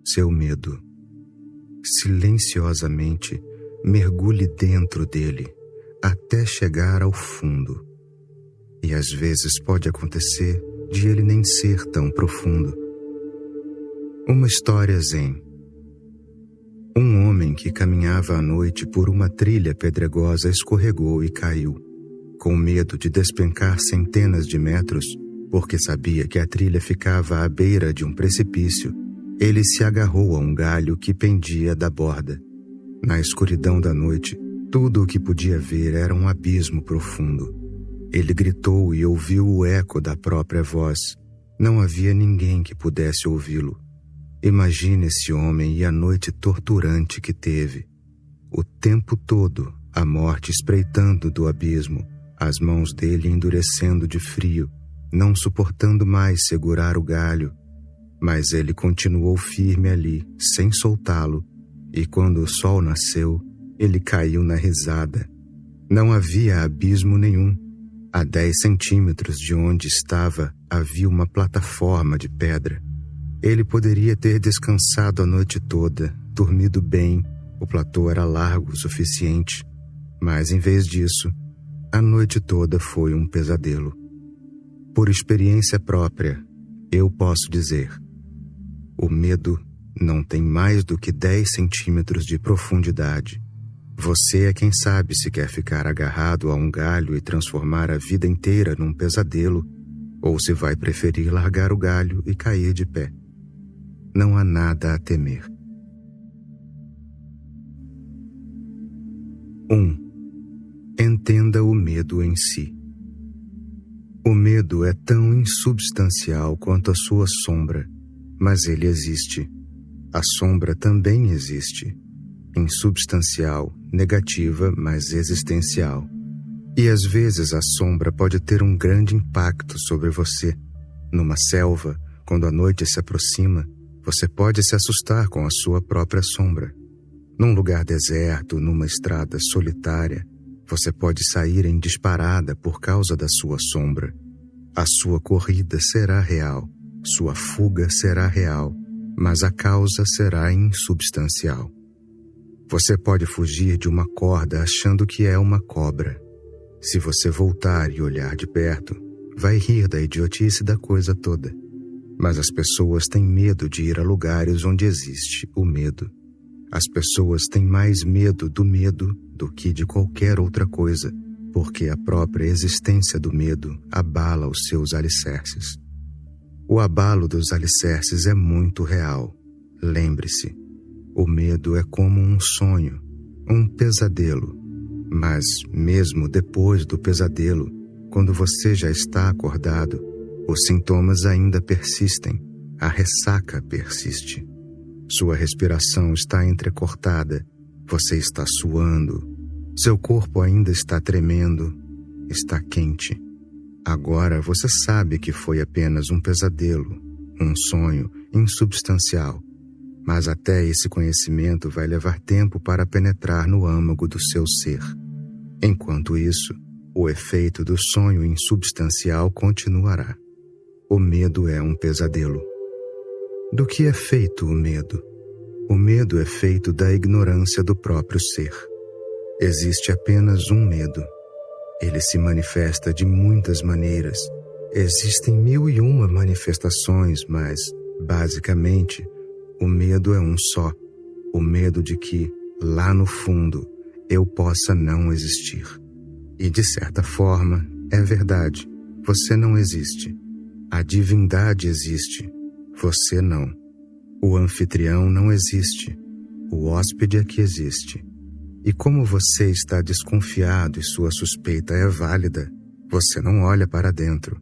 seu medo. Silenciosamente, mergulhe dentro dele, até chegar ao fundo. E às vezes pode acontecer de ele nem ser tão profundo. Uma história zen. Um homem que caminhava à noite por uma trilha pedregosa escorregou e caiu, com medo de despencar centenas de metros, porque sabia que a trilha ficava à beira de um precipício. Ele se agarrou a um galho que pendia da borda. Na escuridão da noite, tudo o que podia ver era um abismo profundo. Ele gritou e ouviu o eco da própria voz. Não havia ninguém que pudesse ouvi-lo. Imagine esse homem e a noite torturante que teve. O tempo todo, a morte espreitando do abismo, as mãos dele endurecendo de frio, não suportando mais segurar o galho. Mas ele continuou firme ali, sem soltá-lo, e quando o sol nasceu, ele caiu na risada. Não havia abismo nenhum. A 10 centímetros de onde estava havia uma plataforma de pedra. Ele poderia ter descansado a noite toda, dormido bem, o platô era largo o suficiente. Mas em vez disso, a noite toda foi um pesadelo. Por experiência própria, eu posso dizer: o medo não tem mais do que 10 centímetros de profundidade. Você é quem sabe se quer ficar agarrado a um galho e transformar a vida inteira num pesadelo, ou se vai preferir largar o galho e cair de pé. Não há nada a temer. 1. Entenda o medo em si. O medo é tão insubstancial quanto a sua sombra, mas ele existe. A sombra também existe. Insubstancial, negativa, mas existencial. E às vezes a sombra pode ter um grande impacto sobre você. Numa selva, quando a noite se aproxima, você pode se assustar com a sua própria sombra. Num lugar deserto, numa estrada solitária, você pode sair em disparada por causa da sua sombra. A sua corrida será real, sua fuga será real, mas a causa será insubstancial. Você pode fugir de uma corda achando que é uma cobra. Se você voltar e olhar de perto, vai rir da idiotice da coisa toda. Mas as pessoas têm medo de ir a lugares onde existe o medo. As pessoas têm mais medo do que de qualquer outra coisa, porque a própria existência do medo abala os seus alicerces. O abalo dos alicerces é muito real. Lembre-se, o medo é como um sonho, um pesadelo. Mas mesmo depois do pesadelo, quando você já está acordado, os sintomas ainda persistem, a ressaca persiste. Sua respiração está entrecortada, você está suando, seu corpo ainda está tremendo, está quente. Agora você sabe que foi apenas um pesadelo, um sonho insubstancial, mas até esse conhecimento vai levar tempo para penetrar no âmago do seu ser. Enquanto isso, o efeito do sonho insubstancial continuará. O medo é um pesadelo. Do que é feito o medo? O medo é feito da ignorância do próprio ser. Existe apenas um medo. Ele se manifesta de muitas maneiras. Existem 1001 manifestações, mas, basicamente, o medo é um só. O medo de que, lá no fundo, eu possa não existir. E, de certa forma, é verdade. Você não existe. A divindade existe, você não. O anfitrião não existe, o hóspede é que existe. E como você está desconfiado e sua suspeita é válida, você não olha para dentro.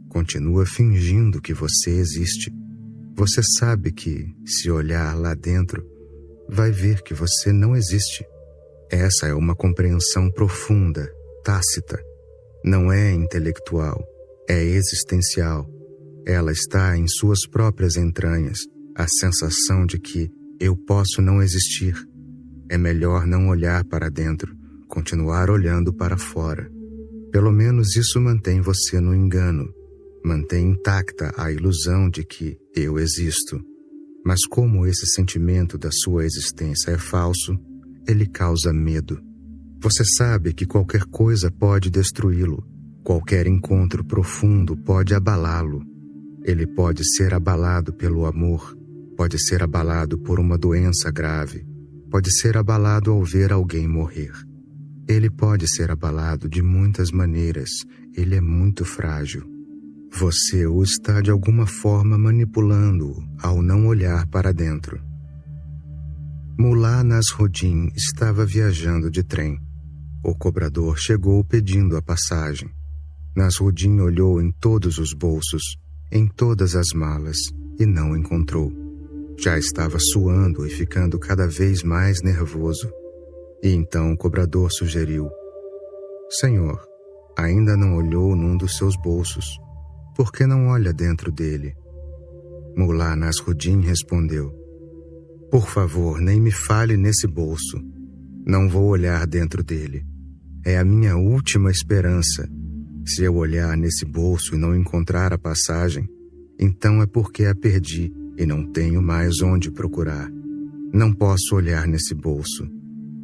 Continua fingindo que você existe. Você sabe que, se olhar lá dentro, vai ver que você não existe. Essa é uma compreensão profunda, tácita. Não é intelectual. É existencial. Ela está em suas próprias entranhas, a sensação de que eu posso não existir. É melhor não olhar para dentro, continuar olhando para fora. Pelo menos isso mantém você no engano, mantém intacta a ilusão de que eu existo. Mas como esse sentimento da sua existência é falso, ele causa medo. Você sabe que qualquer coisa pode destruí-lo, qualquer encontro profundo pode abalá-lo. Ele pode ser abalado pelo amor, pode ser abalado por uma doença grave, pode ser abalado ao ver alguém morrer. Ele pode ser abalado de muitas maneiras, ele é muito frágil. Você o está de alguma forma manipulando-o ao não olhar para dentro. Mullah Nasruddin estava viajando de trem. O cobrador chegou pedindo a passagem. Nasruddin olhou em todos os bolsos, em todas as malas, e não encontrou. Já estava suando e ficando cada vez mais nervoso. E então o cobrador sugeriu: Senhor, ainda não olhou num dos seus bolsos. Por que não olha dentro dele? Mullah Nasruddin respondeu: Por favor, nem me fale nesse bolso. Não vou olhar dentro dele. É a minha última esperança. Se eu olhar nesse bolso e não encontrar a passagem, então é porque a perdi e não tenho mais onde procurar. Não posso olhar nesse bolso.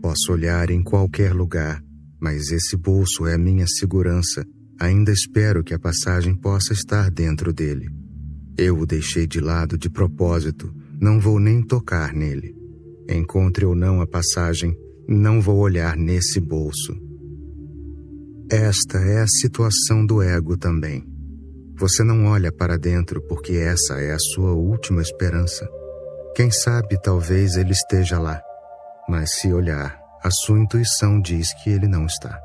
Posso olhar em qualquer lugar, mas esse bolso é a minha segurança. Ainda espero que a passagem possa estar dentro dele. Eu o deixei de lado de propósito, não vou nem tocar nele. Encontre ou não a passagem, não vou olhar nesse bolso. Esta é a situação do ego também. Você não olha para dentro porque essa é a sua última esperança. Quem sabe talvez ele esteja lá, mas se olhar, a sua intuição diz que ele não está.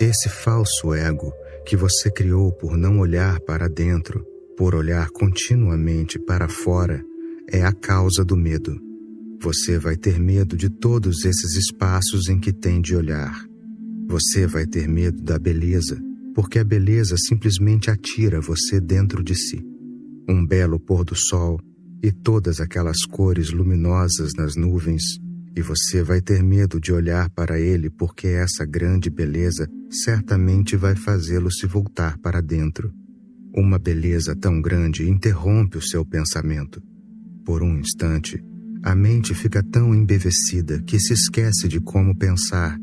Esse falso ego que você criou por não olhar para dentro, por olhar continuamente para fora, é a causa do medo. Você vai ter medo de todos esses espaços em que tem de olhar. Você vai ter medo da beleza, porque a beleza simplesmente atira você dentro de si. Um belo pôr do sol e todas aquelas cores luminosas nas nuvens, e você vai ter medo de olhar para ele porque essa grande beleza certamente vai fazê-lo se voltar para dentro. Uma beleza tão grande interrompe o seu pensamento. Por um instante, a mente fica tão embevecida que se esquece de como pensar,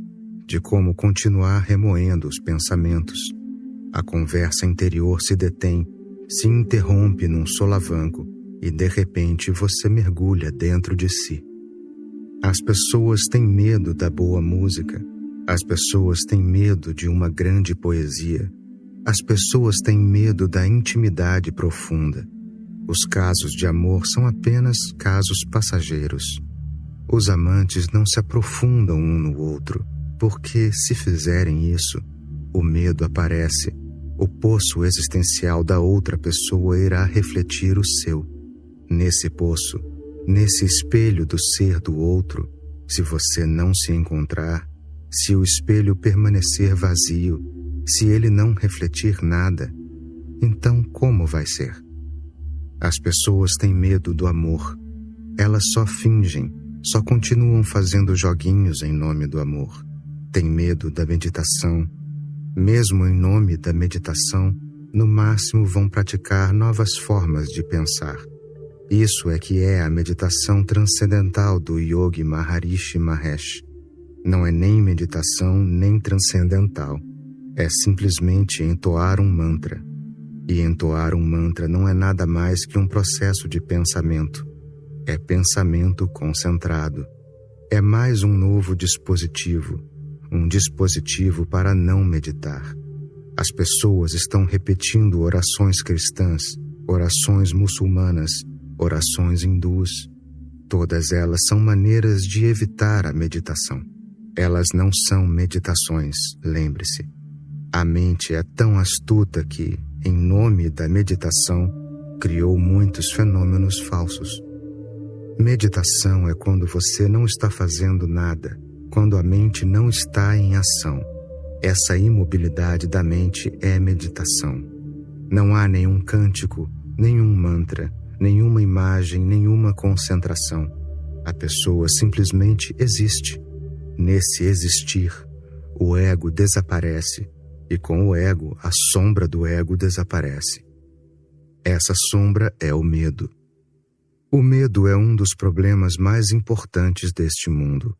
de como continuar remoendo os pensamentos. A conversa interior se detém, se interrompe num solavanco e de repente você mergulha dentro de si. As pessoas têm medo da boa música. As pessoas têm medo de uma grande poesia. As pessoas têm medo da intimidade profunda. Os casos de amor são apenas casos passageiros. Os amantes não se aprofundam um no outro, porque, se fizerem isso, o medo aparece. O poço existencial da outra pessoa irá refletir o seu. Nesse poço, nesse espelho do ser do outro, se você não se encontrar, se o espelho permanecer vazio, se ele não refletir nada, então como vai ser? As pessoas têm medo do amor. Elas só fingem, só continuam fazendo joguinhos em nome do amor. Têm medo da meditação. Mesmo em nome da meditação, no máximo vão praticar novas formas de pensar. Isso é que é a meditação transcendental do Yogi Maharishi Mahesh. Não é nem meditação nem transcendental. É simplesmente entoar um mantra. E entoar um mantra não é nada mais que um processo de pensamento. É pensamento concentrado. É mais um novo dispositivo. Um dispositivo para não meditar. As pessoas estão repetindo orações cristãs, orações muçulmanas, orações hindus. Todas elas são maneiras de evitar a meditação. Elas não são meditações, lembre-se. A mente é tão astuta que, em nome da meditação, criou muitos fenômenos falsos. Meditação é quando você não está fazendo nada, quando a mente não está em ação. Essa imobilidade da mente é meditação. Não há nenhum cântico, nenhum mantra, nenhuma imagem, nenhuma concentração. A pessoa simplesmente existe. Nesse existir, o ego desaparece, e com o ego, a sombra do ego desaparece. Essa sombra é o medo. O medo é um dos problemas mais importantes deste mundo.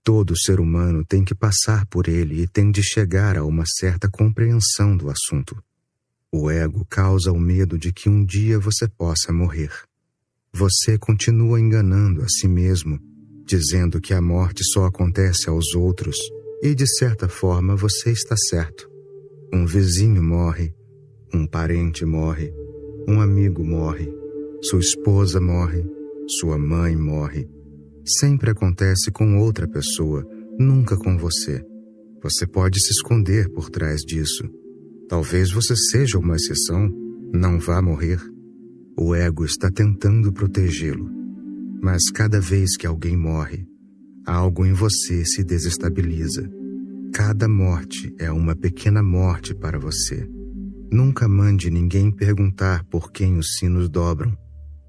Todo ser humano tem que passar por ele e tem de chegar a uma certa compreensão do assunto. O ego causa o medo de que um dia você possa morrer. Você continua enganando a si mesmo, dizendo que a morte só acontece aos outros, e de certa forma você está certo. Um vizinho morre, um parente morre, um amigo morre, sua esposa morre, sua mãe morre. Sempre acontece com outra pessoa, nunca com você. Você pode se esconder por trás disso. Talvez você seja uma exceção, não vá morrer. O ego está tentando protegê-lo. Mas cada vez que alguém morre, algo em você se desestabiliza. Cada morte é uma pequena morte para você. Nunca mande ninguém perguntar por quem os sinos dobram.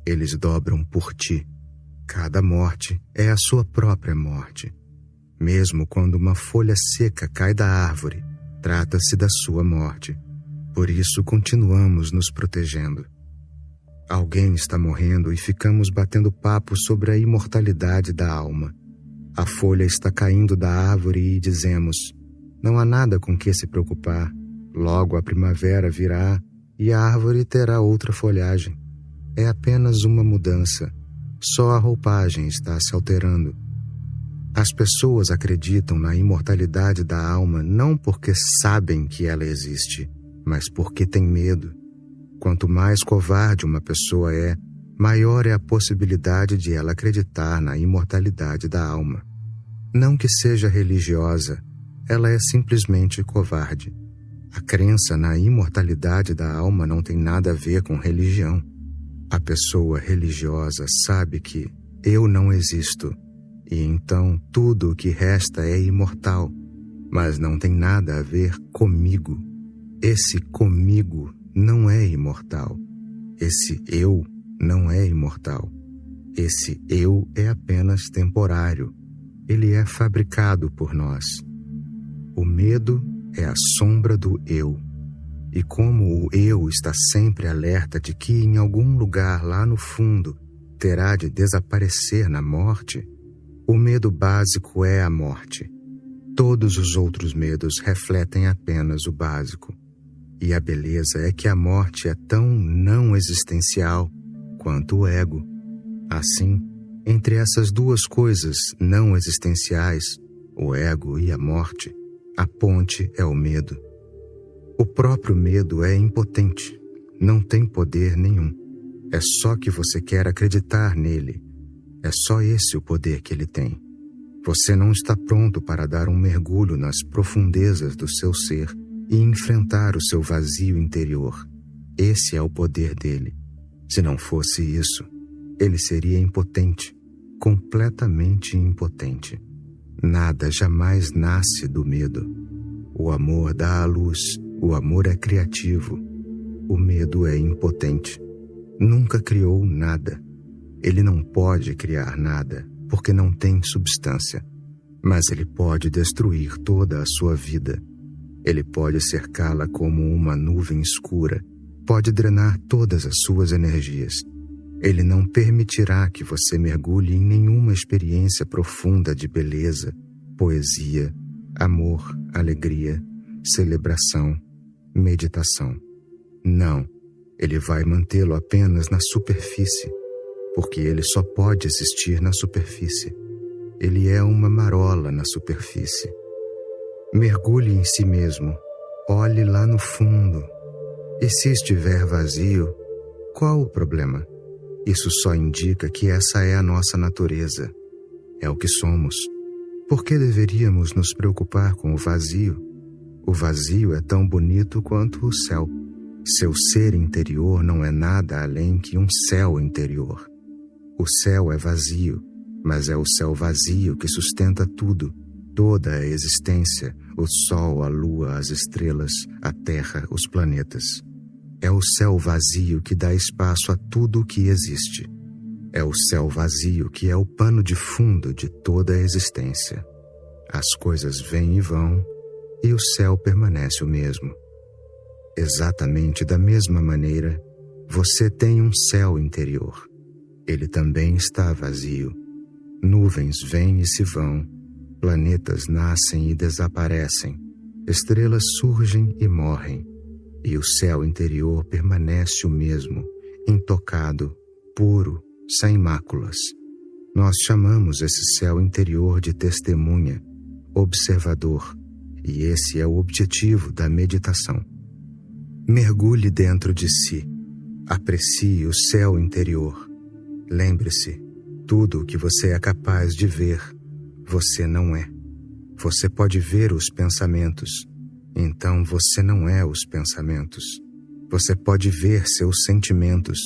Eles dobram por ti. Cada morte é a sua própria morte. Mesmo quando uma folha seca cai da árvore, trata-se da sua morte. Por isso continuamos nos protegendo. Alguém está morrendo e ficamos batendo papo sobre a imortalidade da alma. A folha está caindo da árvore e dizemos: não há nada com que se preocupar. Logo a primavera virá e a árvore terá outra folhagem. É apenas uma mudança. Só a roupagem está se alterando. As pessoas acreditam na imortalidade da alma não porque sabem que ela existe, mas porque têm medo. Quanto mais covarde uma pessoa é, maior é a possibilidade de ela acreditar na imortalidade da alma. Não que seja religiosa, ela é simplesmente covarde. A crença na imortalidade da alma não tem nada a ver com religião. A pessoa religiosa sabe que eu não existo, e então tudo o que resta é imortal, mas não tem nada a ver comigo. Esse comigo não é imortal. Esse eu não é imortal. Esse eu é apenas temporário. Ele é fabricado por nós. O medo é a sombra do eu. E como o eu está sempre alerta de que em algum lugar lá no fundo terá de desaparecer na morte, o medo básico é a morte. Todos os outros medos refletem apenas o básico. E a beleza é que a morte é tão não existencial quanto o ego. Assim, entre essas duas coisas não existenciais, o ego e a morte, a ponte é o medo. O próprio medo é impotente, não tem poder nenhum. É só que você quer acreditar nele. É só esse o poder que ele tem. Você não está pronto para dar um mergulho nas profundezas do seu ser e enfrentar o seu vazio interior. Esse é o poder dele. Se não fosse isso, ele seria impotente, completamente impotente. Nada jamais nasce do medo. O amor dá à luz. O amor é criativo. O medo é impotente. Nunca criou nada. Ele não pode criar nada, porque não tem substância. Mas ele pode destruir toda a sua vida. Ele pode cercá-la como uma nuvem escura. Pode drenar todas as suas energias. Ele não permitirá que você mergulhe em nenhuma experiência profunda de beleza, poesia, amor, alegria, celebração, meditação. Não, ele vai mantê-lo apenas na superfície, porque ele só pode existir na superfície. Ele é uma marola na superfície. Mergulhe em si mesmo, olhe lá no fundo. E se estiver vazio, qual o problema? Isso só indica que essa é a nossa natureza. É o que somos. Por que deveríamos nos preocupar com o vazio? O vazio é tão bonito quanto o céu. Seu ser interior não é nada além que um céu interior. O céu é vazio, mas é o céu vazio que sustenta tudo, toda a existência, o sol, a lua, as estrelas, a terra, os planetas. É o céu vazio que dá espaço a tudo o que existe. É o céu vazio que é o pano de fundo de toda a existência. As coisas vêm e vão, e o céu permanece o mesmo. Exatamente da mesma maneira, você tem um céu interior. ele também está vazio. Nuvens vêm e se vão, planetas nascem e desaparecem, estrelas surgem e morrem, e o céu interior permanece o mesmo, intocado, puro, sem máculas. Nós chamamos esse céu interior de testemunha, observador, e esse é o objetivo da meditação. Mergulhe dentro de si, aprecie o céu interior. Lembre-se, tudo o que você é capaz de ver, você não é. Você pode ver os pensamentos, então você não é os pensamentos. Você pode ver seus sentimentos,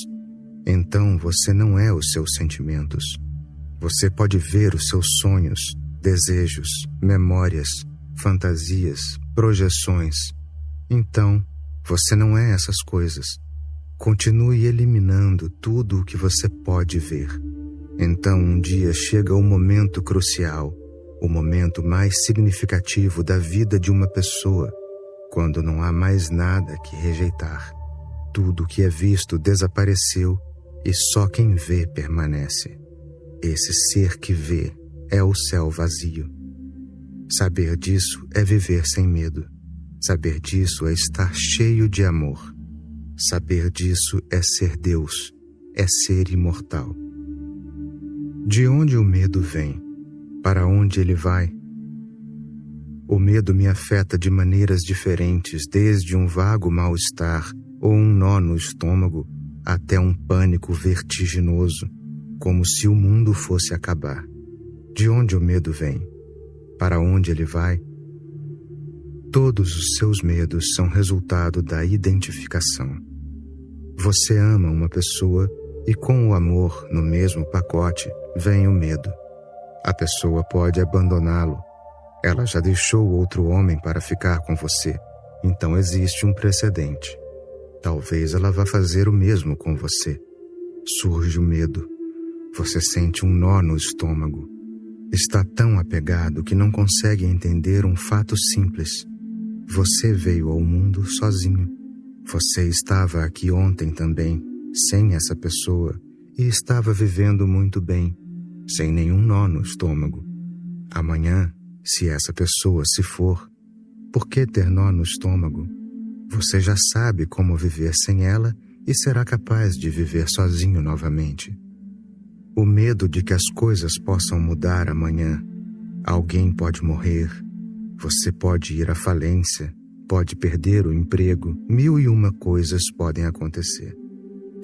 então você não é os seus sentimentos. Você pode ver os seus sonhos, desejos, memórias, fantasias, projeções. Então, você não é essas coisas. Continue eliminando tudo o que você pode ver. Então, um dia chega o momento crucial, o momento mais significativo da vida de uma pessoa, quando não há mais nada que rejeitar. Tudo que é visto desapareceu e só quem vê permanece. Esse ser que vê é o céu vazio. Saber disso é viver sem medo. Saber disso é estar cheio de amor. Saber disso é ser Deus, é ser imortal. De onde o medo vem? Para onde ele vai? O medo me afeta de maneiras diferentes, desde um vago mal-estar ou um nó no estômago até um pânico vertiginoso, como se o mundo fosse acabar. De onde o medo vem? Para onde ele vai? Todos os seus medos são resultado da identificação. Você ama uma pessoa e com o amor no mesmo pacote vem o medo. A pessoa pode abandoná-lo. Ela já deixou outro homem para ficar com você, então existe um precedente. Talvez ela vá fazer o mesmo com você. Surge o medo. Você sente um nó no estômago. Está tão apegado que não consegue entender um fato simples. Você veio ao mundo sozinho. Você estava aqui ontem também, sem essa pessoa, e estava vivendo muito bem, sem nenhum nó no estômago. Amanhã, se essa pessoa se for, por que ter nó no estômago? Você já sabe como viver sem ela e será capaz de viver sozinho novamente. O medo de que as coisas possam mudar amanhã. Alguém pode morrer, você pode ir à falência, pode perder o emprego, 1001 coisas podem acontecer.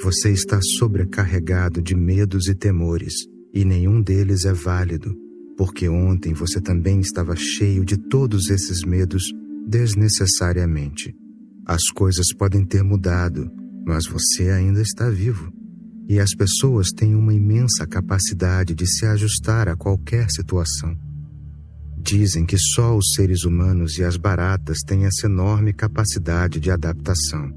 Você está sobrecarregado de medos e temores, e nenhum deles é válido, porque ontem você também estava cheio de todos esses medos desnecessariamente. As coisas podem ter mudado, mas você ainda está vivo. E as pessoas têm uma imensa capacidade de se ajustar a qualquer situação. Dizem que só os seres humanos e as baratas têm essa enorme capacidade de adaptação.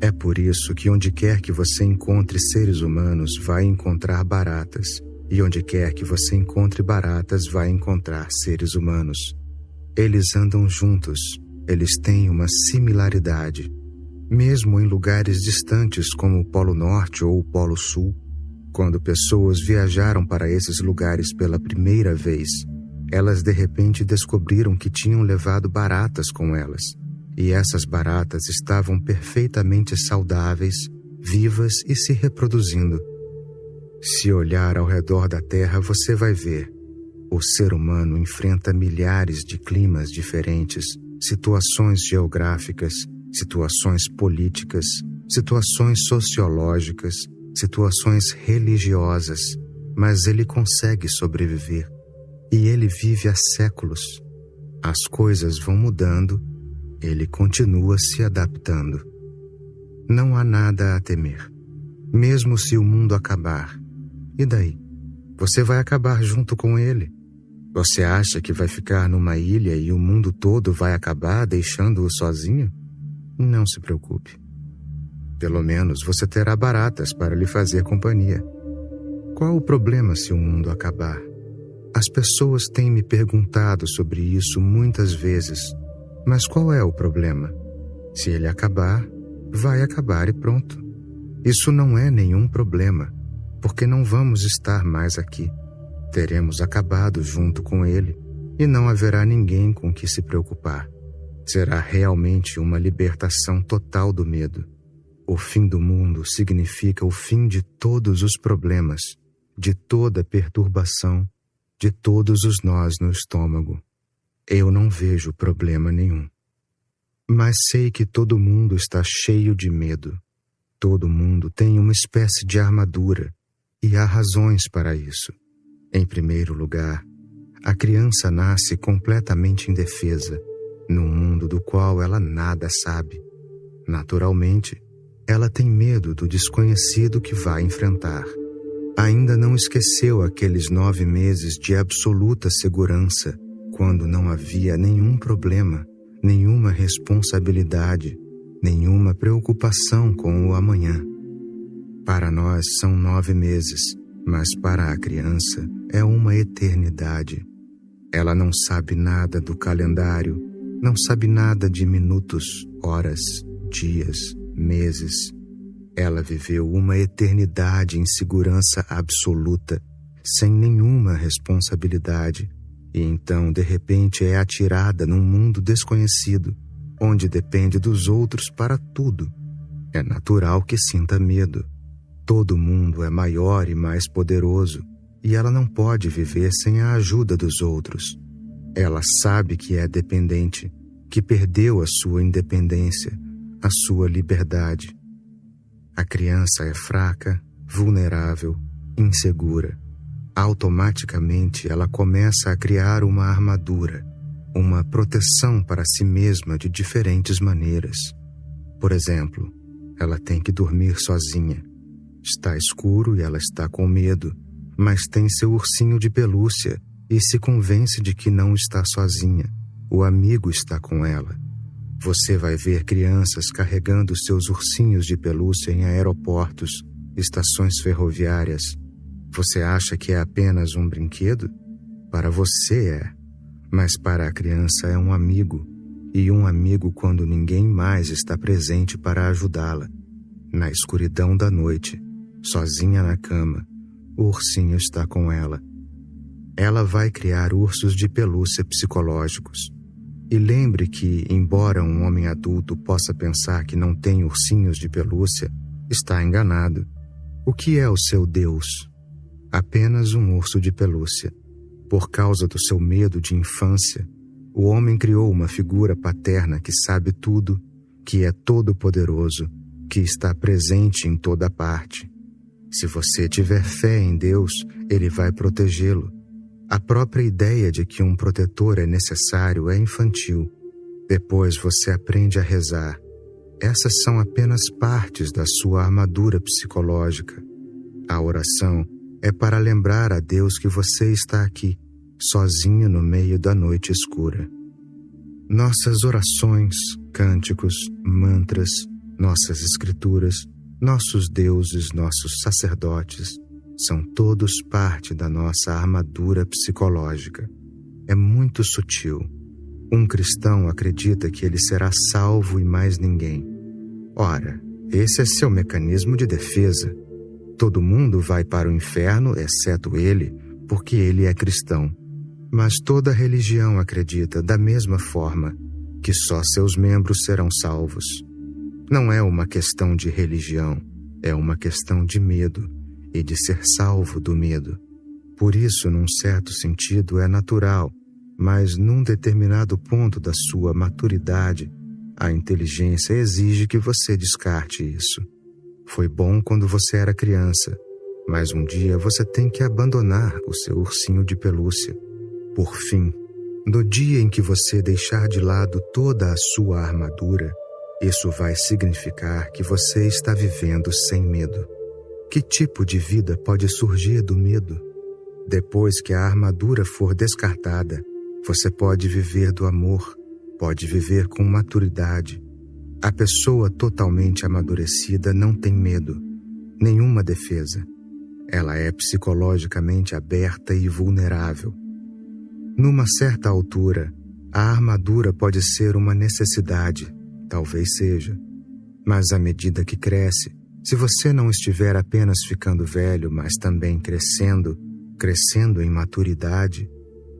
É por isso que onde quer que você encontre seres humanos, vai encontrar baratas. E onde quer que você encontre baratas, vai encontrar seres humanos. Eles andam juntos, eles têm uma similaridade. Mesmo em lugares distantes como o Polo Norte ou o Polo Sul, quando pessoas viajaram para esses lugares pela primeira vez, elas de repente descobriram que tinham levado baratas com elas, e essas baratas estavam perfeitamente saudáveis, vivas e se reproduzindo. Se olhar ao redor da Terra, você vai ver. O ser humano enfrenta milhares de climas diferentes, situações geográficas, situações políticas, situações sociológicas, situações religiosas, mas ele consegue sobreviver. E ele vive há séculos. As coisas vão mudando, ele continua se adaptando. Não há nada a temer. Mesmo se o mundo acabar, e daí? Você vai acabar junto com ele. Você acha que vai ficar numa ilha e o mundo todo vai acabar deixando-o sozinho? Não se preocupe. Pelo menos você terá baratas para lhe fazer companhia. Qual o problema se o mundo acabar? As pessoas têm me perguntado sobre isso muitas vezes. Mas qual é o problema? Se ele acabar, vai acabar e pronto. Isso não é nenhum problema, porque não vamos estar mais aqui. Teremos acabado junto com ele e não haverá ninguém com que se preocupar. Será realmente uma libertação total do medo. O fim do mundo significa o fim de todos os problemas, de toda perturbação, de todos os nós no estômago. Eu não vejo problema nenhum. Mas sei que todo mundo está cheio de medo. Todo mundo tem uma espécie de armadura, e há razões para isso. Em primeiro lugar, a criança nasce completamente indefesa, num mundo do qual ela nada sabe. Naturalmente, ela tem medo do desconhecido que vai enfrentar. Ainda não esqueceu aqueles 9 meses de absoluta segurança, quando não havia nenhum problema, nenhuma responsabilidade, nenhuma preocupação com o amanhã. Para nós são 9 meses, mas para a criança é uma eternidade. Ela não sabe nada do calendário, não sabe nada de minutos, horas, dias, meses. Ela viveu uma eternidade em segurança absoluta, sem nenhuma responsabilidade, e então, de repente, é atirada num mundo desconhecido, onde depende dos outros para tudo. É natural que sinta medo. Todo mundo é maior e mais poderoso, e ela não pode viver sem a ajuda dos outros. Ela sabe que é dependente, que perdeu a sua independência, a sua liberdade. A criança é fraca, vulnerável, insegura. Automaticamente ela começa a criar uma armadura, uma proteção para si mesma de diferentes maneiras. Por exemplo, ela tem que dormir sozinha. Está escuro e ela está com medo, mas tem seu ursinho de pelúcia e se convence de que não está sozinha. O amigo está com ela. Você vai ver crianças carregando seus ursinhos de pelúcia em aeroportos, estações ferroviárias. Você acha que é apenas um brinquedo? Para você é, mas para a criança é um amigo, e um amigo quando ninguém mais está presente para ajudá-la. Na escuridão da noite, sozinha na cama, o ursinho está com ela. Ela vai criar ursos de pelúcia psicológicos. E lembre que, embora um homem adulto possa pensar que não tem ursinhos de pelúcia, está enganado. O que é o seu Deus? Apenas um urso de pelúcia. Por causa do seu medo de infância, o homem criou uma figura paterna que sabe tudo, que é todo-poderoso, que está presente em toda parte. Se você tiver fé em Deus, Ele vai protegê-lo. A própria ideia de que um protetor é necessário é infantil. Depois você aprende a rezar. Essas são apenas partes da sua armadura psicológica. A oração é para lembrar a Deus que você está aqui, sozinho no meio da noite escura. Nossas orações, cânticos, mantras, nossas escrituras, nossos deuses, nossos sacerdotes, são todos parte da nossa armadura psicológica. É muito sutil. Um cristão acredita que ele será salvo e mais ninguém. Ora, esse é seu mecanismo de defesa. Todo mundo vai para o inferno, exceto ele, porque ele é cristão. Mas toda religião acredita da mesma forma, que só seus membros serão salvos. Não é uma questão de religião, é uma questão de medo e de ser salvo do medo. Por isso, num certo sentido, é natural, mas num determinado ponto da sua maturidade, a inteligência exige que você descarte isso. Foi bom quando você era criança, mas um dia você tem que abandonar o seu ursinho de pelúcia. Por fim, no dia em que você deixar de lado toda a sua armadura, isso vai significar que você está vivendo sem medo. Que tipo de vida pode surgir do medo? Depois que a armadura for descartada, você pode viver do amor, pode viver com maturidade. A pessoa totalmente amadurecida não tem medo, nenhuma defesa. Ela é psicologicamente aberta e vulnerável. Numa certa altura, a armadura pode ser uma necessidade, talvez seja. Mas à medida que cresce, Se você não estiver apenas ficando velho, mas também crescendo em maturidade,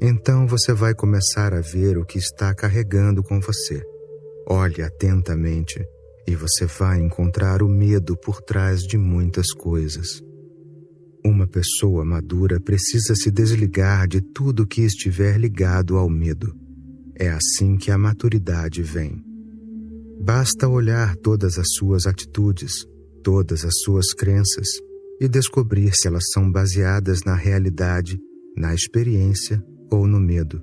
então você vai começar a ver o que está carregando com você. Olhe atentamente e você vai encontrar o medo por trás de muitas coisas. Uma pessoa madura precisa se desligar de tudo que estiver ligado ao medo. É assim que a maturidade vem. Basta olhar todas as suas atitudes, todas as suas crenças e descobrir se elas são baseadas na realidade, na experiência ou no medo.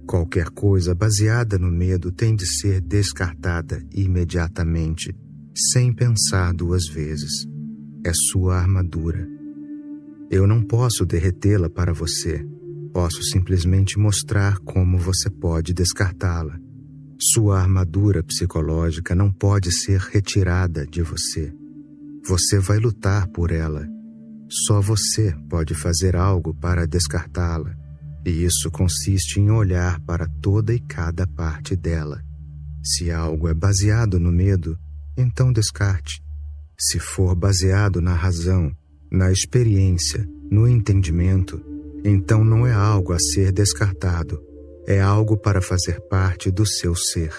Qualquer coisa baseada no medo tem de ser descartada imediatamente, sem pensar duas vezes. É sua armadura. Eu não posso derretê-la para você. Posso simplesmente mostrar como você pode descartá-la. Sua armadura psicológica não pode ser retirada de você. Você vai lutar por ela. Só você pode fazer algo para descartá-la. E isso consiste em olhar para toda e cada parte dela. Se algo é baseado no medo, então descarte. Se for baseado na razão, na experiência, no entendimento, então não é algo a ser descartado, é algo para fazer parte do seu ser.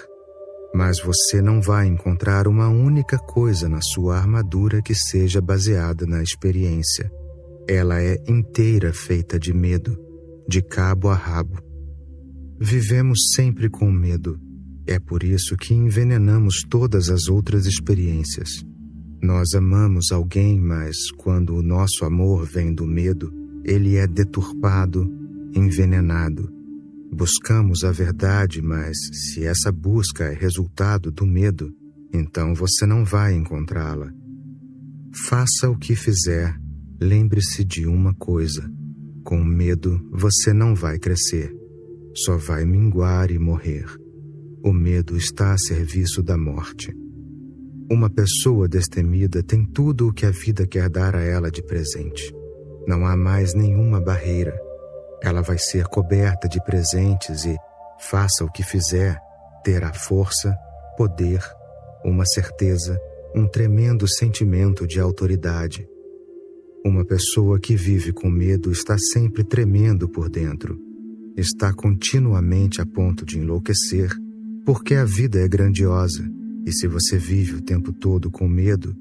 Mas você não vai encontrar uma única coisa na sua armadura que seja baseada na experiência. Ela é inteira feita de medo, de cabo a rabo. Vivemos sempre com medo. É por isso que envenenamos todas as outras experiências. Nós amamos alguém, mas quando o nosso amor vem do medo, ele é deturpado, envenenado. Buscamos a verdade, mas se essa busca é resultado do medo, então você não vai encontrá-la. Faça o que fizer, lembre-se de uma coisa: com medo você não vai crescer, só vai minguar e morrer. O medo está a serviço da morte. Uma pessoa destemida tem tudo o que a vida quer dar a ela de presente. Não há mais nenhuma barreira. Ela vai ser coberta de presentes e, faça o que fizer, terá força, poder, uma certeza, um tremendo sentimento de autoridade. Uma pessoa que vive com medo está sempre tremendo por dentro. Está continuamente a ponto de enlouquecer, porque a vida é grandiosa. E se você vive o tempo todo com medo,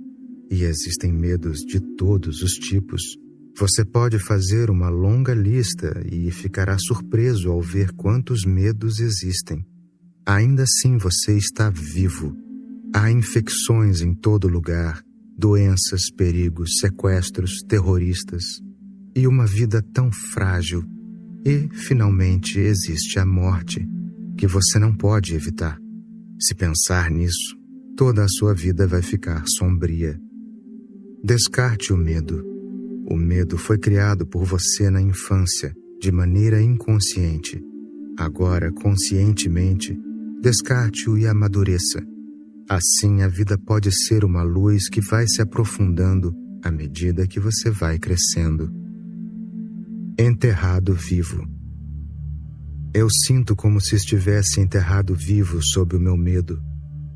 e existem medos de todos os tipos, você pode fazer uma longa lista e ficará surpreso ao ver quantos medos existem. Ainda assim você está vivo. Há infecções em todo lugar, doenças, perigos, sequestros, terroristas, e uma vida tão frágil. E, finalmente, existe a morte, que você não pode evitar. Se pensar nisso, toda a sua vida vai ficar sombria. Descarte o medo. O medo foi criado por você na infância, de maneira inconsciente. Agora, conscientemente, descarte-o e amadureça. Assim, a vida pode ser uma luz que vai se aprofundando à medida que você vai crescendo. Enterrado vivo. Eu sinto como se estivesse enterrado vivo sob o meu medo,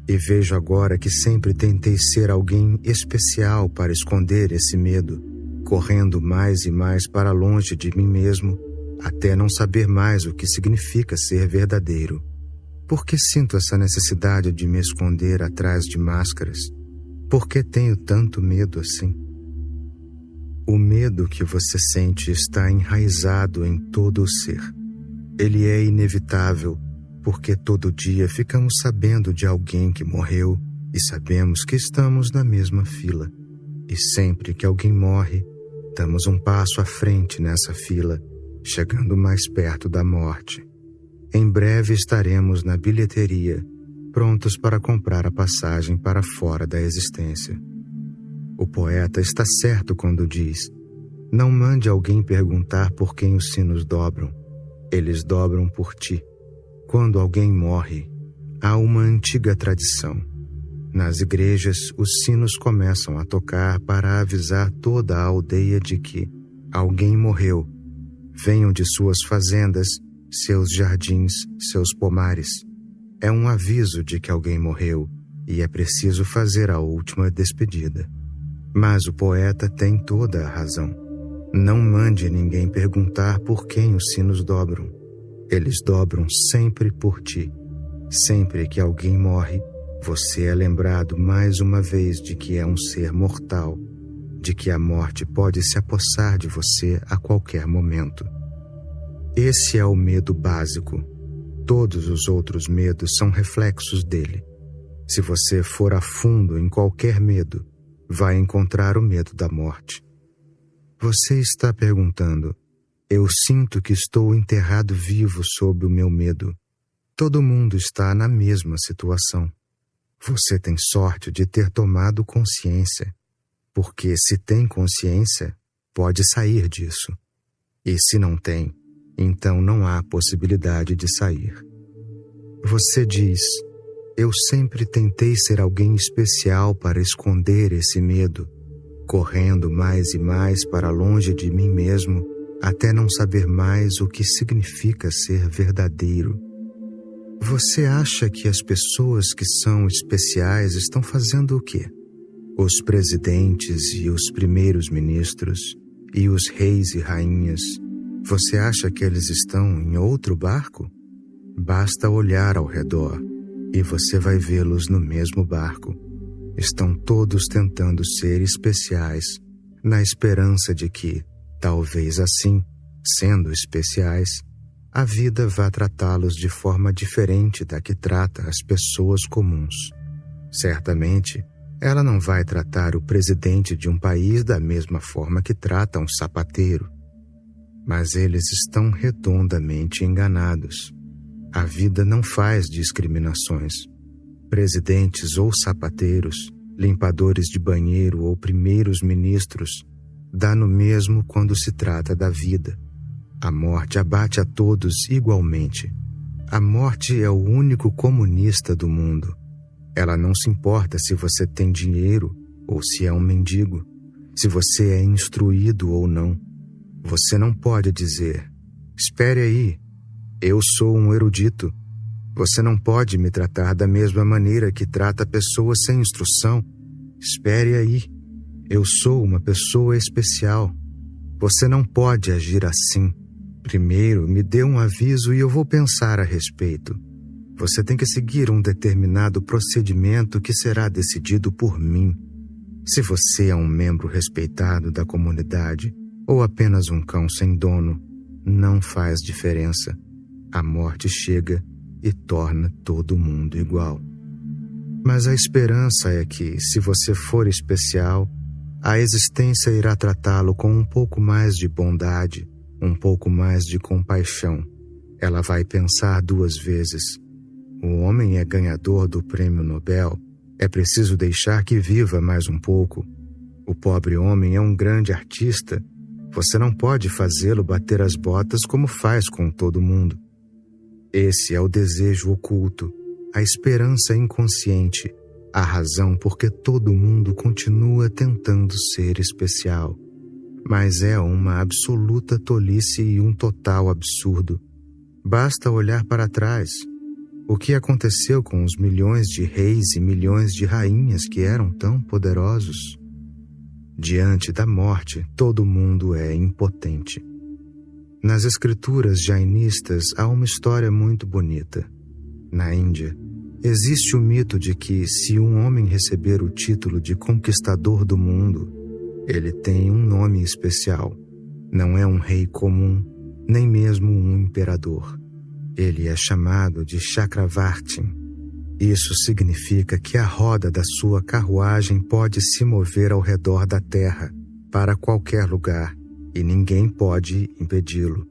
e vejo agora que sempre tentei ser alguém especial para esconder esse medo, correndo mais e mais para longe de mim mesmo, até não saber mais o que significa ser verdadeiro. Por que sinto essa necessidade de me esconder atrás de máscaras? Por que tenho tanto medo assim? O medo que você sente está enraizado em todo o ser. Ele é inevitável, porque todo dia ficamos sabendo de alguém que morreu e sabemos que estamos na mesma fila. E sempre que alguém morre, damos um passo à frente nessa fila, chegando mais perto da morte. Em breve estaremos na bilheteria, prontos para comprar a passagem para fora da existência. O poeta está certo quando diz: não mande alguém perguntar por quem os sinos dobram. Eles dobram por ti. Quando alguém morre, há uma antiga tradição. Nas igrejas, os sinos começam a tocar para avisar toda a aldeia de que alguém morreu. Venham de suas fazendas, seus jardins, seus pomares. É um aviso de que alguém morreu e é preciso fazer a última despedida. Mas o poeta tem toda a razão. Não mande ninguém perguntar por quem os sinos dobram. Eles dobram sempre por ti. Sempre que alguém morre, você é lembrado mais uma vez de que é um ser mortal, de que a morte pode se apossar de você a qualquer momento. Esse é o medo básico. Todos os outros medos são reflexos dele. Se você for a fundo em qualquer medo, vai encontrar o medo da morte. Você está perguntando: eu sinto que estou enterrado vivo sob o meu medo. Todo mundo está na mesma situação. Você tem sorte de ter tomado consciência, porque se tem consciência, pode sair disso. E se não tem, então não há possibilidade de sair. Você diz: eu sempre tentei ser alguém especial para esconder esse medo, correndo mais e mais para longe de mim mesmo, até não saber mais o que significa ser verdadeiro. Você acha que as pessoas que são especiais estão fazendo o quê? Os presidentes e os primeiros ministros, e os reis e rainhas, você acha que eles estão em outro barco? Basta olhar ao redor, e você vai vê-los no mesmo barco. Estão todos tentando ser especiais, na esperança de que, talvez assim, sendo especiais, a vida vá tratá-los de forma diferente da que trata as pessoas comuns. Certamente, ela não vai tratar o presidente de um país da mesma forma que trata um sapateiro. Mas eles estão redondamente enganados. A vida não faz discriminações. Presidentes ou sapateiros, limpadores de banheiro ou primeiros ministros, dá no mesmo quando se trata da vida. A morte abate a todos igualmente. A morte é o único comunista do mundo. Ela não se importa se você tem dinheiro ou se é um mendigo, se você é instruído ou não. Você não pode dizer: espere aí, eu sou um erudito. Você não pode me tratar da mesma maneira que trata pessoas sem instrução. Espere aí, eu sou uma pessoa especial. Você não pode agir assim. Primeiro, me dê um aviso e eu vou pensar a respeito. Você tem que seguir um determinado procedimento que será decidido por mim. Se você é um membro respeitado da comunidade ou apenas um cão sem dono, não faz diferença. A morte chega e torna todo mundo igual. Mas a esperança é que, se você for especial, a existência irá tratá-lo com um pouco mais de bondade, um pouco mais de compaixão. Ela vai pensar 2 vezes. O homem é ganhador do prêmio Nobel. É preciso deixar que viva mais um pouco. O pobre homem é um grande artista. Você não pode fazê-lo bater as botas como faz com todo mundo. Esse é o desejo oculto, a esperança inconsciente, a razão por que todo mundo continua tentando ser especial. Mas é uma absoluta tolice e um total absurdo. Basta olhar para trás. O que aconteceu com os milhões de reis e milhões de rainhas que eram tão poderosos? Diante da morte, todo mundo é impotente. Nas escrituras jainistas há uma história muito bonita. Na Índia, existe o mito de que, se um homem receber o título de conquistador do mundo, ele tem um nome especial. Não é um rei comum, nem mesmo um imperador. Ele é chamado de Chakravartin. Isso significa que a roda da sua carruagem pode se mover ao redor da terra, para qualquer lugar, e ninguém pode impedi-lo.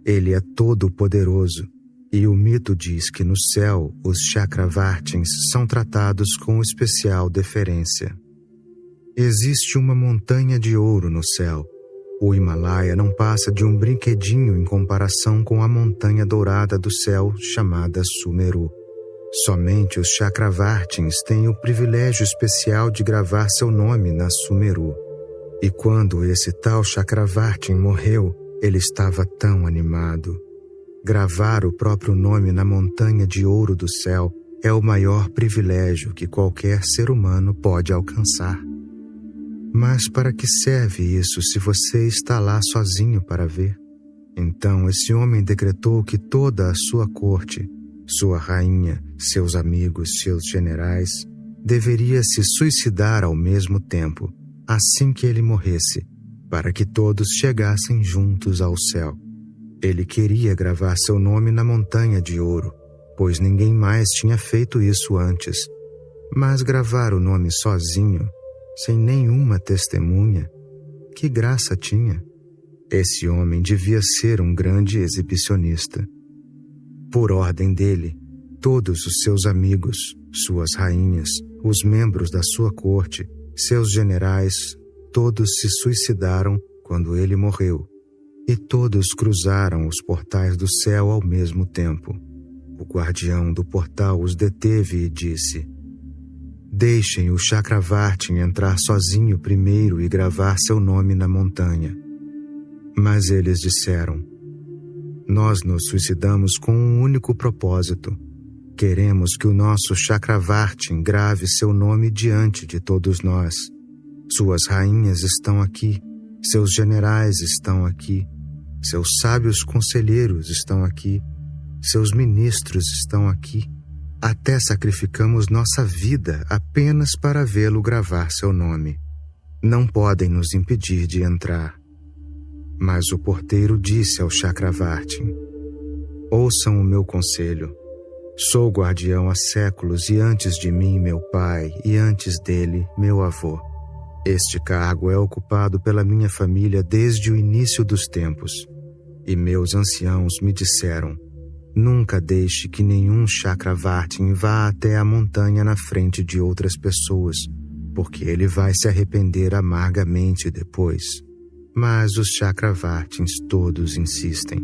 Ele é todo-poderoso, e o mito diz que no céu os Chakravartins são tratados com especial deferência. Existe uma montanha de ouro no céu. O Himalaia não passa de um brinquedinho em comparação com a montanha dourada do céu chamada Sumeru. Somente os Chakravartins têm o privilégio especial de gravar seu nome na Sumeru. E quando esse tal Chakravartin morreu, ele estava tão animado. Gravar o próprio nome na montanha de ouro do céu é o maior privilégio que qualquer ser humano pode alcançar. Mas para que serve isso se você está lá sozinho para ver? Então esse homem decretou que toda a sua corte, sua rainha, seus amigos, seus generais, deveria se suicidar ao mesmo tempo, assim que ele morresse, para que todos chegassem juntos ao céu. Ele queria gravar seu nome na montanha de ouro, pois ninguém mais tinha feito isso antes. Mas gravar o nome sozinho, sem nenhuma testemunha, que graça tinha? Esse homem devia ser um grande exibicionista. Por ordem dele, todos os seus amigos, suas rainhas, os membros da sua corte, seus generais, todos se suicidaram quando ele morreu, e todos cruzaram os portais do céu ao mesmo tempo. O guardião do portal os deteve e disse: Deixem o Chakravartin entrar sozinho primeiro e gravar seu nome na montanha. Mas eles disseram: Nós nos suicidamos com um único propósito. Queremos que o nosso Chakravartin grave seu nome diante de todos nós. Suas rainhas estão aqui, seus generais estão aqui, seus sábios conselheiros estão aqui, seus ministros estão aqui. Até sacrificamos nossa vida apenas para vê-lo gravar seu nome. Não podem nos impedir de entrar. Mas o porteiro disse ao Chakravartin: Ouçam o meu conselho. Sou guardião há séculos e antes de mim meu pai e antes dele meu avô. Este cargo é ocupado pela minha família desde o início dos tempos. E meus anciãos me disseram: Nunca deixe que nenhum Chakravartin vá até a montanha na frente de outras pessoas, porque ele vai se arrepender amargamente depois. Mas os Chakravartins todos insistem.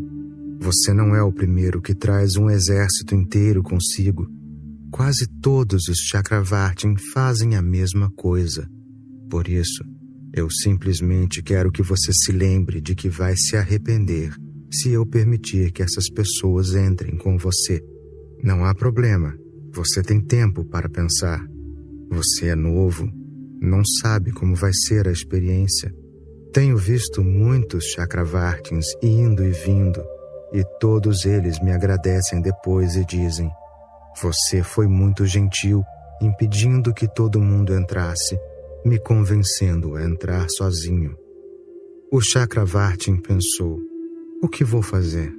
Você não é o primeiro que traz um exército inteiro consigo. Quase todos os Chakravartin fazem a mesma coisa. Por isso, eu simplesmente quero que você se lembre de que vai se arrepender se eu permitir que essas pessoas entrem com você. Não há problema, você tem tempo para pensar. Você é novo, não sabe como vai ser a experiência. Tenho visto muitos Chakravartins indo e vindo, e todos eles me agradecem depois e dizem: Você foi muito gentil, impedindo que todo mundo entrasse, me convencendo a entrar sozinho. O Chakravartin pensou: O que vou fazer?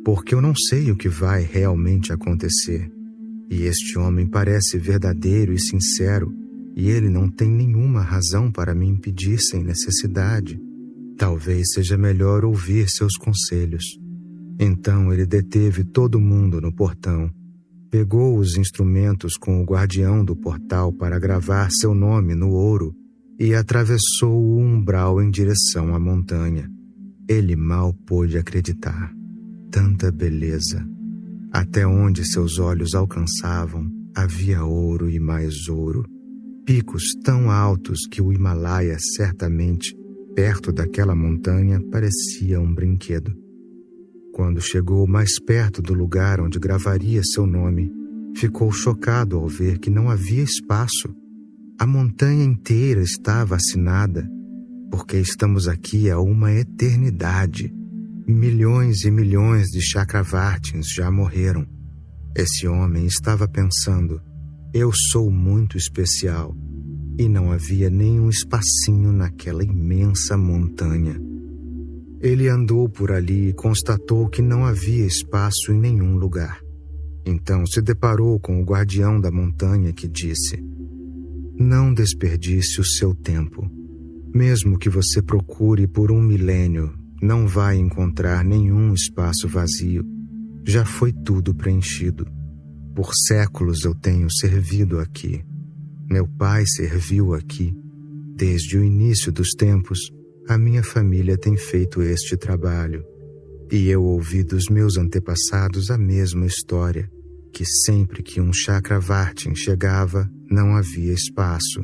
Porque eu não sei o que vai realmente acontecer. E este homem parece verdadeiro e sincero, e ele não tem nenhuma razão para me impedir sem necessidade. Talvez seja melhor ouvir seus conselhos. Então ele deteve todo mundo no portão, pegou os instrumentos com o guardião do portal para gravar seu nome no ouro e atravessou o umbral em direção à montanha. Ele mal pôde acreditar. Tanta beleza. Até onde seus olhos alcançavam, havia ouro e mais ouro. Picos tão altos que o Himalaia, certamente, perto daquela montanha, parecia um brinquedo. Quando chegou mais perto do lugar onde gravaria seu nome, ficou chocado ao ver que não havia espaço. A montanha inteira estava assinada, porque estamos aqui há uma eternidade. Milhões e milhões de Chakravartins já morreram. Esse homem estava pensando: eu sou muito especial. E não havia nenhum espacinho naquela imensa montanha. Ele andou por ali e constatou que não havia espaço em nenhum lugar. Então se deparou com o guardião da montanha que disse: Não desperdice o seu tempo. Mesmo que você procure por 1 milênio, não vai encontrar nenhum espaço vazio. Já foi tudo preenchido. Por séculos eu tenho servido aqui. Meu pai serviu aqui. Desde o início dos tempos, a minha família tem feito este trabalho. E eu ouvi dos meus antepassados a mesma história, que sempre que um Chakravartin chegava, não havia espaço.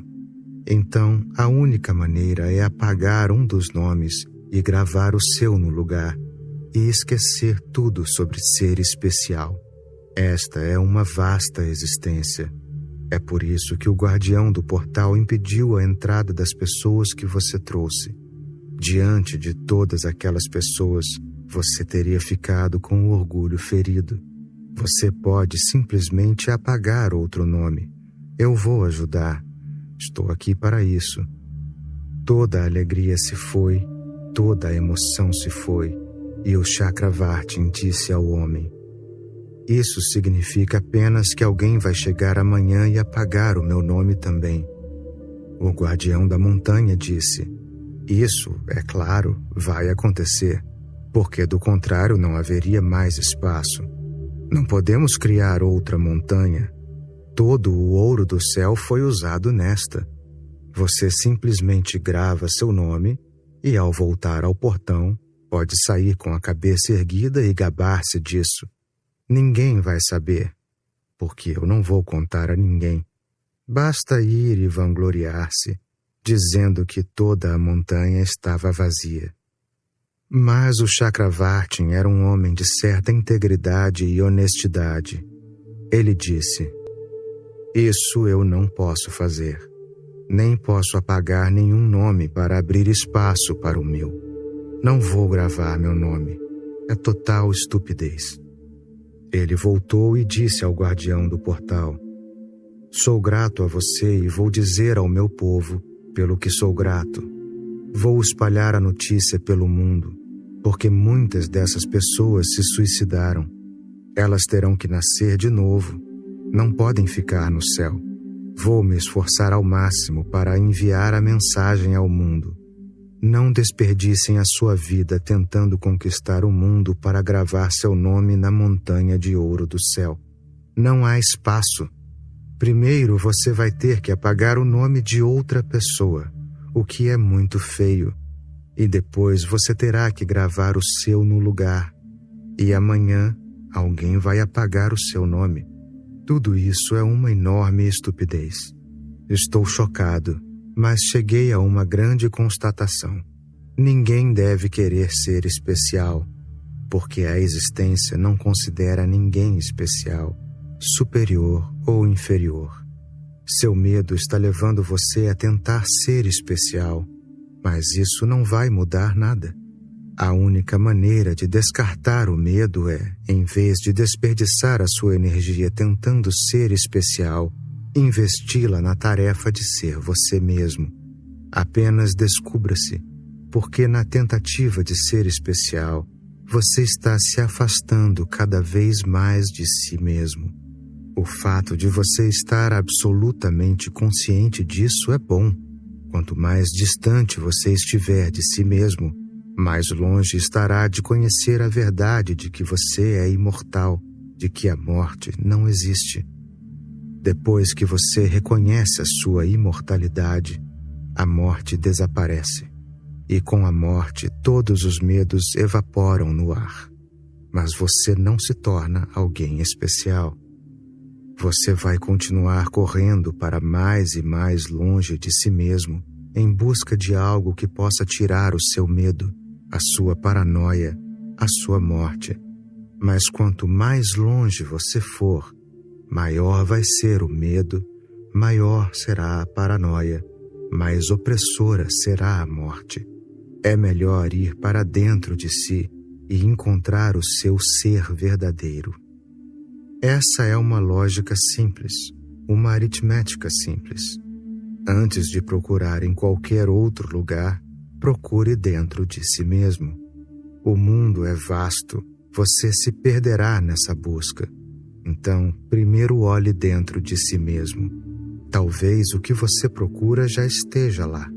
Então, a única maneira é apagar um dos nomes e gravar o seu no lugar, e esquecer tudo sobre ser especial. Esta é uma vasta existência. É por isso que o guardião do portal impediu a entrada das pessoas que você trouxe. Diante de todas aquelas pessoas, você teria ficado com o orgulho ferido. Você pode simplesmente apagar outro nome. Eu vou ajudar. Estou aqui para isso. Toda a alegria se foi, toda a emoção se foi, e o Chakravartin disse ao homem: isso significa apenas que alguém vai chegar amanhã e apagar o meu nome também. O guardião da montanha disse: isso, é claro, vai acontecer, porque do contrário não haveria mais espaço. Não podemos criar outra montanha. Todo o ouro do céu foi usado nesta. Você simplesmente grava seu nome e, ao voltar ao portão, pode sair com a cabeça erguida e gabar-se disso. Ninguém vai saber, porque eu não vou contar a ninguém. Basta ir e vangloriar-se, dizendo que toda a montanha estava vazia. Mas o Chakravartin era um homem de certa integridade e honestidade. Ele disse: isso eu não posso fazer. Nem posso apagar nenhum nome para abrir espaço para o meu. Não vou gravar meu nome. É total estupidez. Ele voltou e disse ao guardião do portal: sou grato a você e vou dizer ao meu povo pelo que sou grato. Vou espalhar a notícia pelo mundo, porque muitas dessas pessoas se suicidaram. Elas terão que nascer de novo. Não podem ficar no céu. Vou me esforçar ao máximo para enviar a mensagem ao mundo. Não desperdicem a sua vida tentando conquistar o mundo para gravar seu nome na montanha de ouro do céu. Não há espaço. Primeiro você vai ter que apagar o nome de outra pessoa, o que é muito feio. E depois você terá que gravar o seu no lugar. E amanhã alguém vai apagar o seu nome. Tudo isso é uma enorme estupidez. Estou chocado, mas cheguei a uma grande constatação. Ninguém deve querer ser especial, porque a existência não considera ninguém especial, superior ou inferior. Seu medo está levando você a tentar ser especial, mas isso não vai mudar nada. A única maneira de descartar o medo é, em vez de desperdiçar a sua energia tentando ser especial, investi-la na tarefa de ser você mesmo. Apenas descubra-se, porque na tentativa de ser especial, você está se afastando cada vez mais de si mesmo. O fato de você estar absolutamente consciente disso é bom. Quanto mais distante você estiver de si mesmo, mais longe estará de conhecer a verdade de que você é imortal, de que a morte não existe. Depois que você reconhece a sua imortalidade, a morte desaparece. E com a morte, todos os medos evaporam no ar. Mas você não se torna alguém especial. Você vai continuar correndo para mais e mais longe de si mesmo, em busca de algo que possa tirar o seu medo, a sua paranoia, a sua morte. Mas quanto mais longe você for, maior vai ser o medo, maior será a paranoia, mais opressora será a morte. É melhor ir para dentro de si e encontrar o seu ser verdadeiro. Essa é uma lógica simples, uma aritmética simples. Antes de procurar em qualquer outro lugar, procure dentro de si mesmo. O mundo é vasto, você se perderá nessa busca. Então, primeiro olhe dentro de si mesmo. Talvez o que você procura já esteja lá.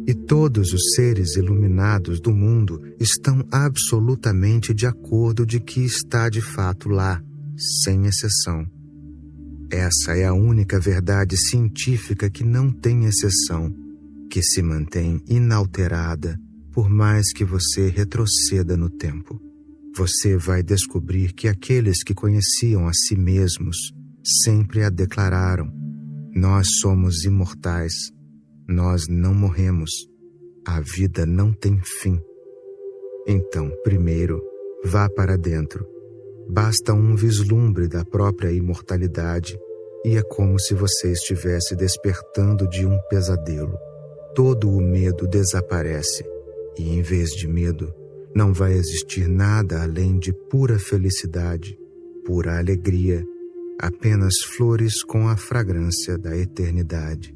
E todos os seres iluminados do mundo estão absolutamente de acordo de que está de fato lá, sem exceção. Essa é a única verdade científica que não tem exceção, que se mantém inalterada por mais que você retroceda no tempo. Você vai descobrir que aqueles que conheciam a si mesmos sempre a declararam: nós somos imortais, nós não morremos, a vida não tem fim. Então, primeiro, vá para dentro. Basta um vislumbre da própria imortalidade e é como se você estivesse despertando de um pesadelo. Todo o medo desaparece e, em vez de medo, não vai existir nada além de pura felicidade, pura alegria, apenas flores com a fragrância da eternidade.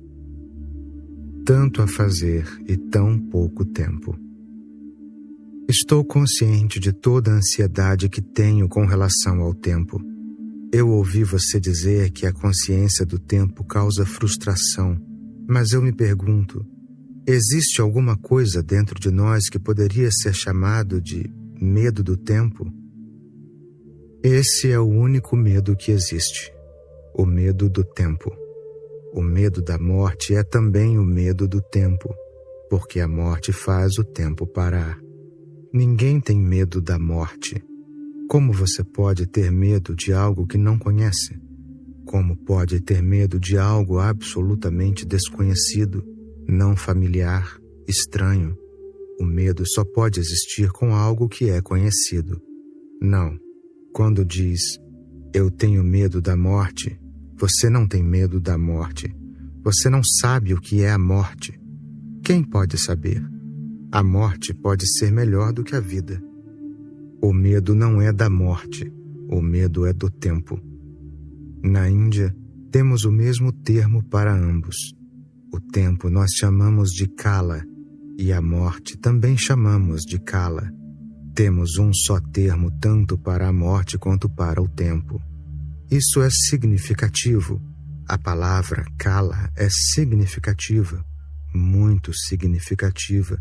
Tanto a fazer e tão pouco tempo. Estou consciente de toda a ansiedade que tenho com relação ao tempo. Eu ouvi você dizer que a consciência do tempo causa frustração, mas eu me pergunto, existe alguma coisa dentro de nós que poderia ser chamado de medo do tempo? Esse é o único medo que existe, o medo do tempo. O medo da morte é também o medo do tempo, porque a morte faz o tempo parar. Ninguém tem medo da morte. Como você pode ter medo de algo que não conhece? Como pode ter medo de algo absolutamente desconhecido, não familiar, estranho? O medo só pode existir com algo que é conhecido. Não. Quando diz, eu tenho medo da morte, você não tem medo da morte. Você não sabe o que é a morte. Quem pode saber? A morte pode ser melhor do que a vida. O medo não é da morte, o medo é do tempo. Na Índia, temos o mesmo termo para ambos. O tempo nós chamamos de Kala, e a morte também chamamos de Kala. Temos um só termo tanto para a morte quanto para o tempo. Isso é significativo. A palavra Kala é significativa, muito significativa,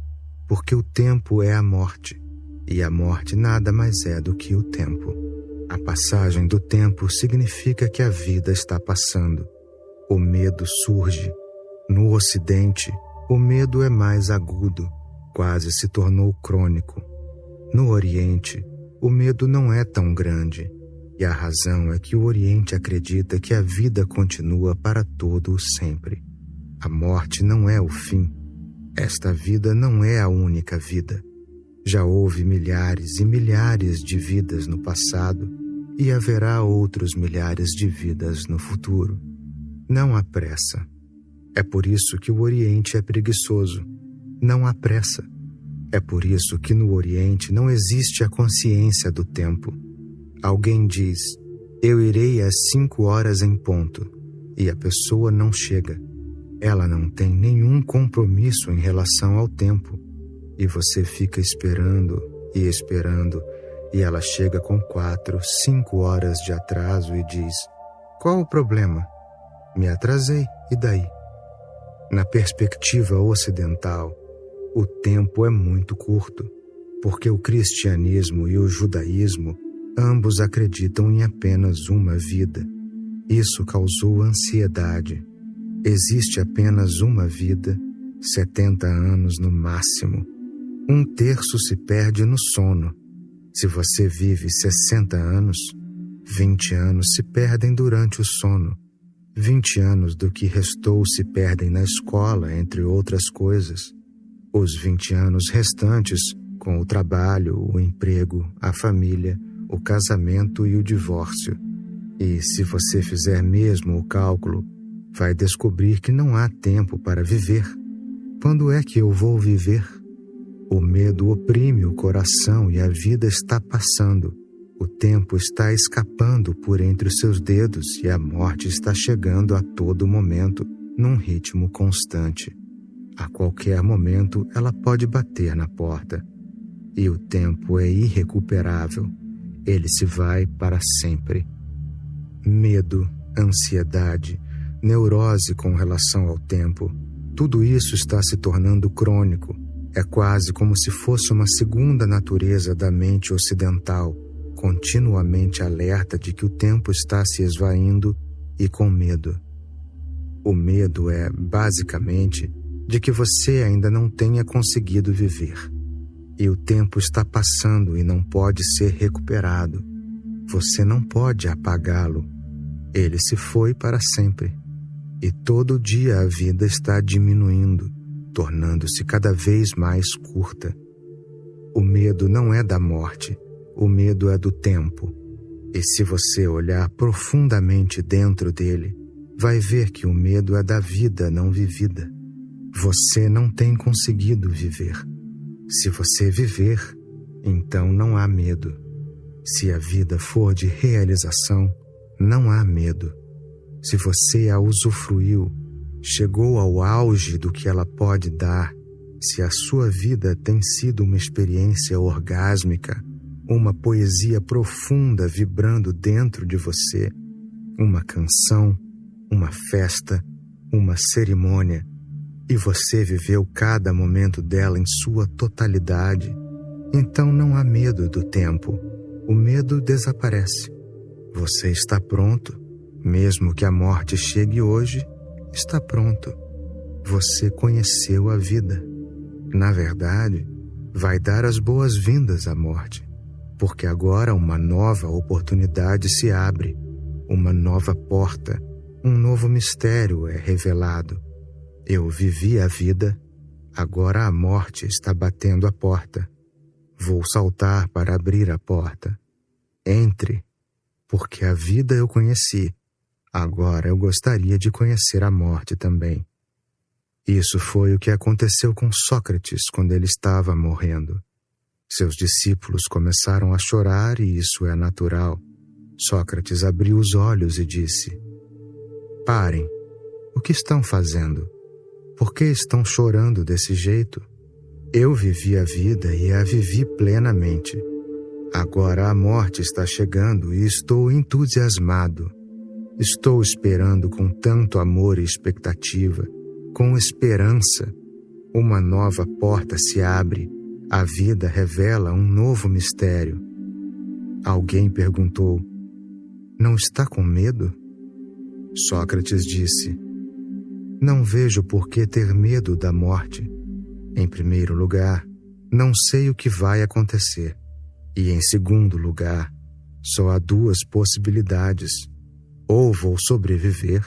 porque o tempo é a morte, e a morte nada mais é do que o tempo. A passagem do tempo significa que a vida está passando. O medo surge. No Ocidente, o medo é mais agudo, quase se tornou crônico. No Oriente, o medo não é tão grande, e a razão é que o Oriente acredita que a vida continua para todo o sempre. A morte não é o fim. Esta vida não é a única vida. Já houve milhares e milhares de vidas no passado e haverá outros milhares de vidas no futuro. Não há pressa. É por isso que o Oriente é preguiçoso. Não há pressa. É por isso que no Oriente não existe a consciência do tempo. Alguém diz, eu irei às 5 horas em ponto, e a pessoa não chega. Ela não tem nenhum compromisso em relação ao tempo, e você fica esperando, e ela chega com 4, 5 horas de atraso e diz, qual o problema? Me atrasei, e daí? Na perspectiva ocidental, o tempo é muito curto, porque o cristianismo e o judaísmo ambos acreditam em apenas uma vida. Isso causou ansiedade. Existe apenas uma vida, 70 anos no máximo. 1/3 se perde no sono. Se você vive 60 anos, 20 anos se perdem durante o sono. 20 anos do que restou se perdem na escola, entre outras coisas. Os 20 anos restantes, com o trabalho, o emprego, a família, o casamento e o divórcio. E se você fizer mesmo o cálculo, vai descobrir que não há tempo para viver. Quando é que eu vou viver? O medo oprime o coração e a vida está passando. O tempo está escapando por entre os seus dedos e a morte está chegando a todo momento, num ritmo constante. A qualquer momento ela pode bater na porta. E o tempo é irrecuperável. Ele se vai para sempre. Medo, ansiedade, neurose com relação ao tempo, tudo isso está se tornando crônico. É quase como se fosse uma segunda natureza da mente ocidental, continuamente alerta de que o tempo está se esvaindo e com medo. O medo é, basicamente, de que você ainda não tenha conseguido viver. E o tempo está passando e não pode ser recuperado. Você não pode apagá-lo. Ele se foi para sempre. E todo dia a vida está diminuindo, tornando-se cada vez mais curta. O medo não é da morte, o medo é do tempo. E se você olhar profundamente dentro dele, vai ver que o medo é da vida não vivida. Você não tem conseguido viver. Se você viver, então não há medo. Se a vida for de realização, não há medo. Se você a usufruiu, chegou ao auge do que ela pode dar, se a sua vida tem sido uma experiência orgásmica, uma poesia profunda vibrando dentro de você, uma canção, uma festa, uma cerimônia, e você viveu cada momento dela em sua totalidade, então não há medo do tempo. O medo desaparece. Você está pronto. Mesmo que a morte chegue hoje, está pronto. Você conheceu a vida. Na verdade, vai dar as boas-vindas à morte, porque agora uma nova oportunidade se abre, uma nova porta, um novo mistério é revelado. Eu vivi a vida, agora a morte está batendo a porta. Vou saltar para abrir a porta. Entre, porque a vida eu conheci. Agora eu gostaria de conhecer a morte também. Isso foi o que aconteceu com Sócrates quando ele estava morrendo. Seus discípulos começaram a chorar e isso é natural. Sócrates abriu os olhos e disse: "Parem, o que estão fazendo? Por que estão chorando desse jeito? Eu vivi a vida e a vivi plenamente. Agora a morte está chegando e estou entusiasmado. Estou esperando com tanto amor e expectativa, com esperança. Uma nova porta se abre, a vida revela um novo mistério." Alguém perguntou: "Não está com medo?" Sócrates disse: "Não vejo por que ter medo da morte. Em primeiro lugar, não sei o que vai acontecer. E em segundo lugar, só há duas possibilidades. Ou vou sobreviver,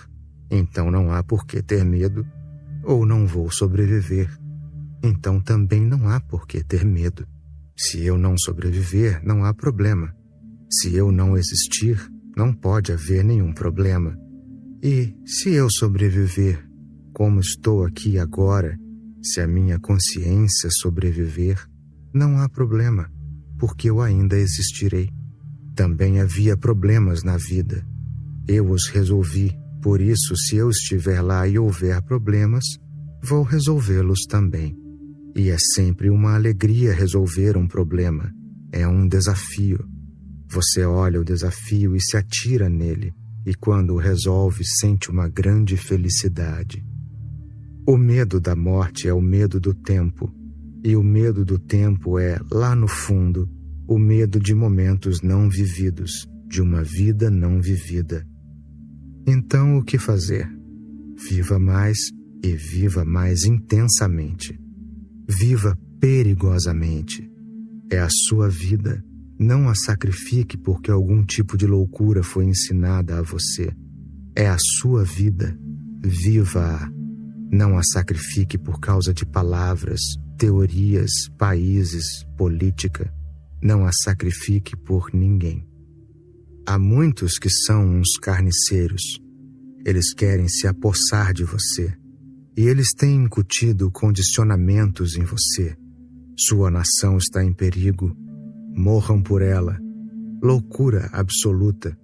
então não há por que ter medo, ou não vou sobreviver, então também não há por que ter medo. Se eu não sobreviver, não há problema. Se eu não existir, não pode haver nenhum problema. E se eu sobreviver, como estou aqui agora, se a minha consciência sobreviver, não há problema, porque eu ainda existirei. Também havia problemas na vida. Eu os resolvi, por isso, se eu estiver lá e houver problemas, vou resolvê-los também. E é sempre uma alegria resolver um problema. É um desafio. Você olha o desafio e se atira nele, e quando o resolve, sente uma grande felicidade. O medo da morte é o medo do tempo, e o medo do tempo é, lá no fundo, o medo de momentos não vividos, de uma vida não vivida. Então, o que fazer? Viva mais e viva mais intensamente. Viva perigosamente. É a sua vida. Não a sacrifique porque algum tipo de loucura foi ensinada a você. É a sua vida. Viva-a. Não a sacrifique por causa de palavras, teorias, países, política. Não a sacrifique por ninguém. Há muitos que são uns carniceiros. Eles querem se apossar de você. E eles têm incutido condicionamentos em você. Sua nação está em perigo. Morram por ela. Loucura absoluta.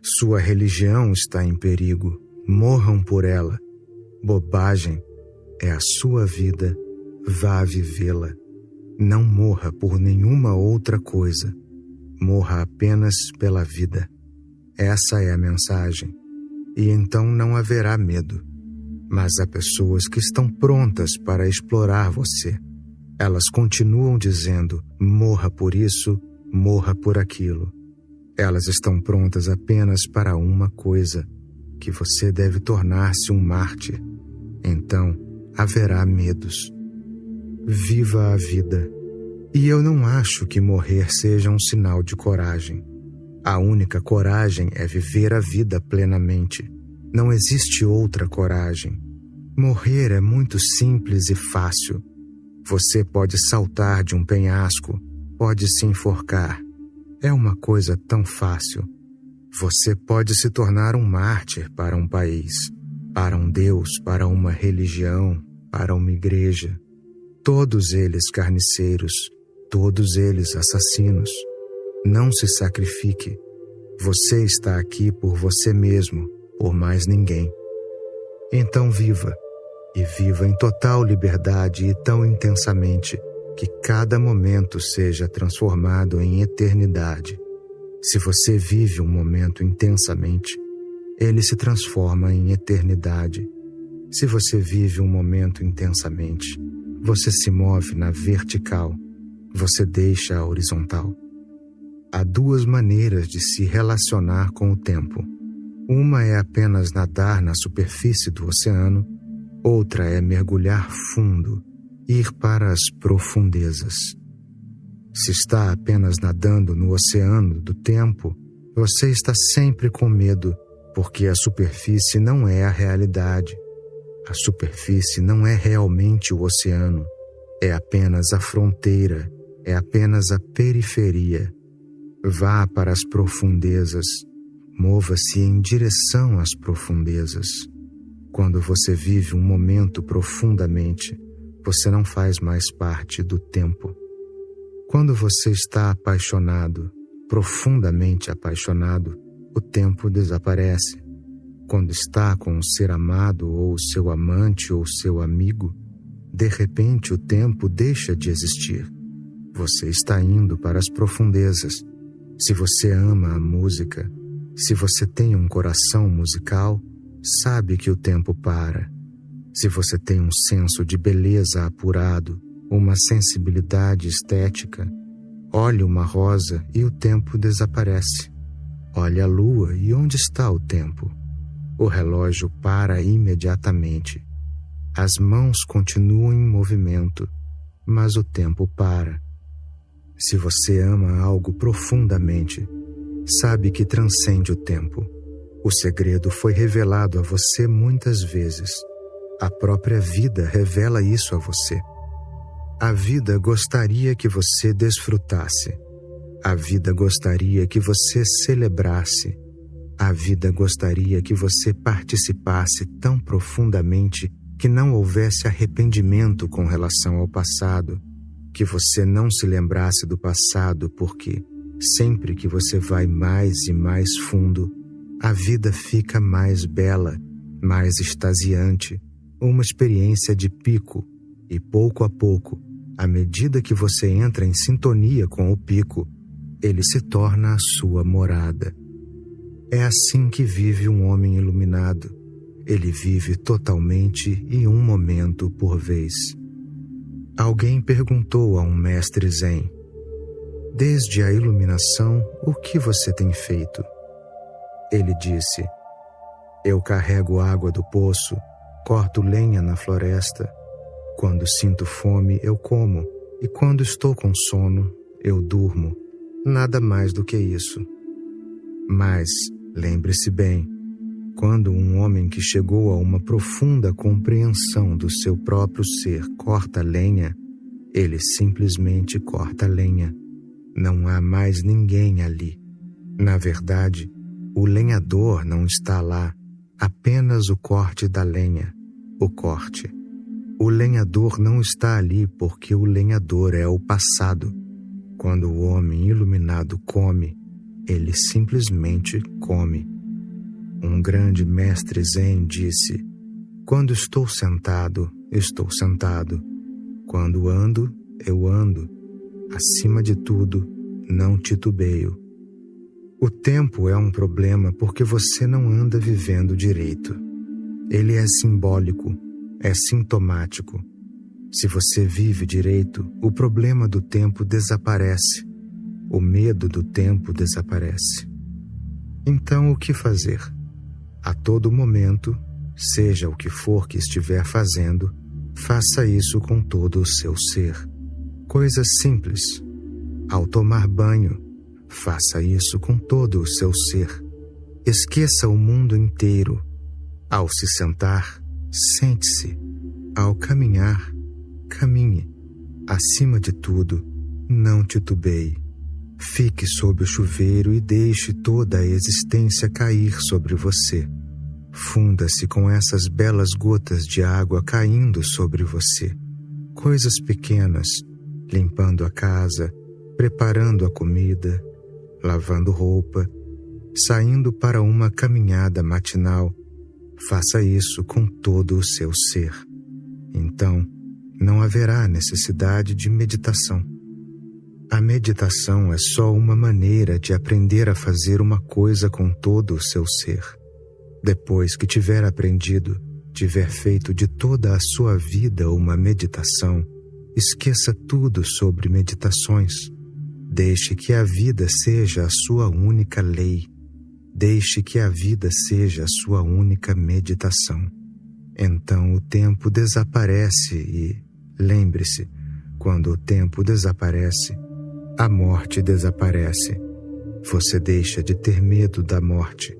Sua religião está em perigo. Morram por ela. Bobagem. É a sua vida. Vá vivê-la. Não morra por nenhuma outra coisa. Morra apenas pela vida. Essa é a mensagem. E então não haverá medo. Mas há pessoas que estão prontas para explorar você. Elas continuam dizendo: morra por isso, morra por aquilo. Elas estão prontas apenas para uma coisa: que você deve tornar-se um mártir. Então haverá medos. Viva a vida. E eu não acho que morrer seja um sinal de coragem. A única coragem é viver a vida plenamente. Não existe outra coragem. Morrer é muito simples e fácil. Você pode saltar de um penhasco, pode se enforcar. É uma coisa tão fácil. Você pode se tornar um mártir para um país, para um Deus, para uma religião, para uma igreja. Todos eles carniceiros, todos eles assassinos. Não se sacrifique. Você está aqui por você mesmo, por mais ninguém. Então viva, e viva em total liberdade e tão intensamente que cada momento seja transformado em eternidade. Se você vive um momento intensamente, ele se transforma em eternidade. Se você vive um momento intensamente, você se move na vertical, você deixa a horizontal. Há duas maneiras de se relacionar com o tempo. Uma é apenas nadar na superfície do oceano, outra é mergulhar fundo, ir para as profundezas. Se está apenas nadando no oceano do tempo, você está sempre com medo, porque a superfície não é a realidade. A superfície não é realmente o oceano, é apenas a fronteira, é apenas a periferia. Vá para as profundezas, mova-se em direção às profundezas. Quando você vive um momento profundamente, você não faz mais parte do tempo. Quando você está apaixonado, profundamente apaixonado, o tempo desaparece. Quando está com um ser amado ou seu amante ou seu amigo, de repente o tempo deixa de existir. Você está indo para as profundezas. Se você ama a música, se você tem um coração musical, sabe que o tempo para. Se você tem um senso de beleza apurado, uma sensibilidade estética, olhe uma rosa e o tempo desaparece. Olhe a lua e onde está o tempo? O relógio para imediatamente. As mãos continuam em movimento, mas o tempo para. Se você ama algo profundamente, sabe que transcende o tempo. O segredo foi revelado a você muitas vezes. A própria vida revela isso a você. A vida gostaria que você desfrutasse. A vida gostaria que você celebrasse. A vida gostaria que você participasse tão profundamente que não houvesse arrependimento com relação ao passado, que você não se lembrasse do passado porque, sempre que você vai mais e mais fundo, a vida fica mais bela, mais extasiante, uma experiência de pico, e pouco a pouco, à medida que você entra em sintonia com o pico, ele se torna a sua morada. É assim que vive um homem iluminado. Ele vive totalmente e um momento por vez. Alguém perguntou a um mestre Zen: desde a iluminação, o que você tem feito? Ele disse: eu carrego água do poço, corto lenha na floresta. Quando sinto fome, eu como, e quando estou com sono, eu durmo. Nada mais do que isso. Mas, lembre-se bem, quando um homem que chegou a uma profunda compreensão do seu próprio ser corta lenha, ele simplesmente corta lenha. Não há mais ninguém ali. Na verdade, o lenhador não está lá, apenas o corte da lenha, o corte. O lenhador não está ali porque o lenhador é o passado. Quando o homem iluminado come, ele simplesmente come. Um grande mestre Zen disse: quando estou sentado, estou sentado. Quando ando, eu ando. Acima de tudo, não titubeio. O tempo é um problema porque você não anda vivendo direito. Ele é simbólico, é sintomático. Se você vive direito, o problema do tempo desaparece. O medo do tempo desaparece. Então, o que fazer? A todo momento, seja o que for que estiver fazendo, faça isso com todo o seu ser. Coisa simples. Ao tomar banho, faça isso com todo o seu ser. Esqueça o mundo inteiro. Ao se sentar, sente-se. Ao caminhar, caminhe. Acima de tudo, não titubeie. Fique sob o chuveiro e deixe toda a existência cair sobre você. Funda-se com essas belas gotas de água caindo sobre você. Coisas pequenas, limpando a casa, preparando a comida, lavando roupa, saindo para uma caminhada matinal. Faça isso com todo o seu ser. Então, não haverá necessidade de meditação. A meditação é só uma maneira de aprender a fazer uma coisa com todo o seu ser. Depois que tiver aprendido, tiver feito de toda a sua vida uma meditação, esqueça tudo sobre meditações. Deixe que a vida seja a sua única lei. Deixe que a vida seja a sua única meditação. Então o tempo desaparece e, lembre-se, quando o tempo desaparece, a morte desaparece. Você deixa de ter medo da morte.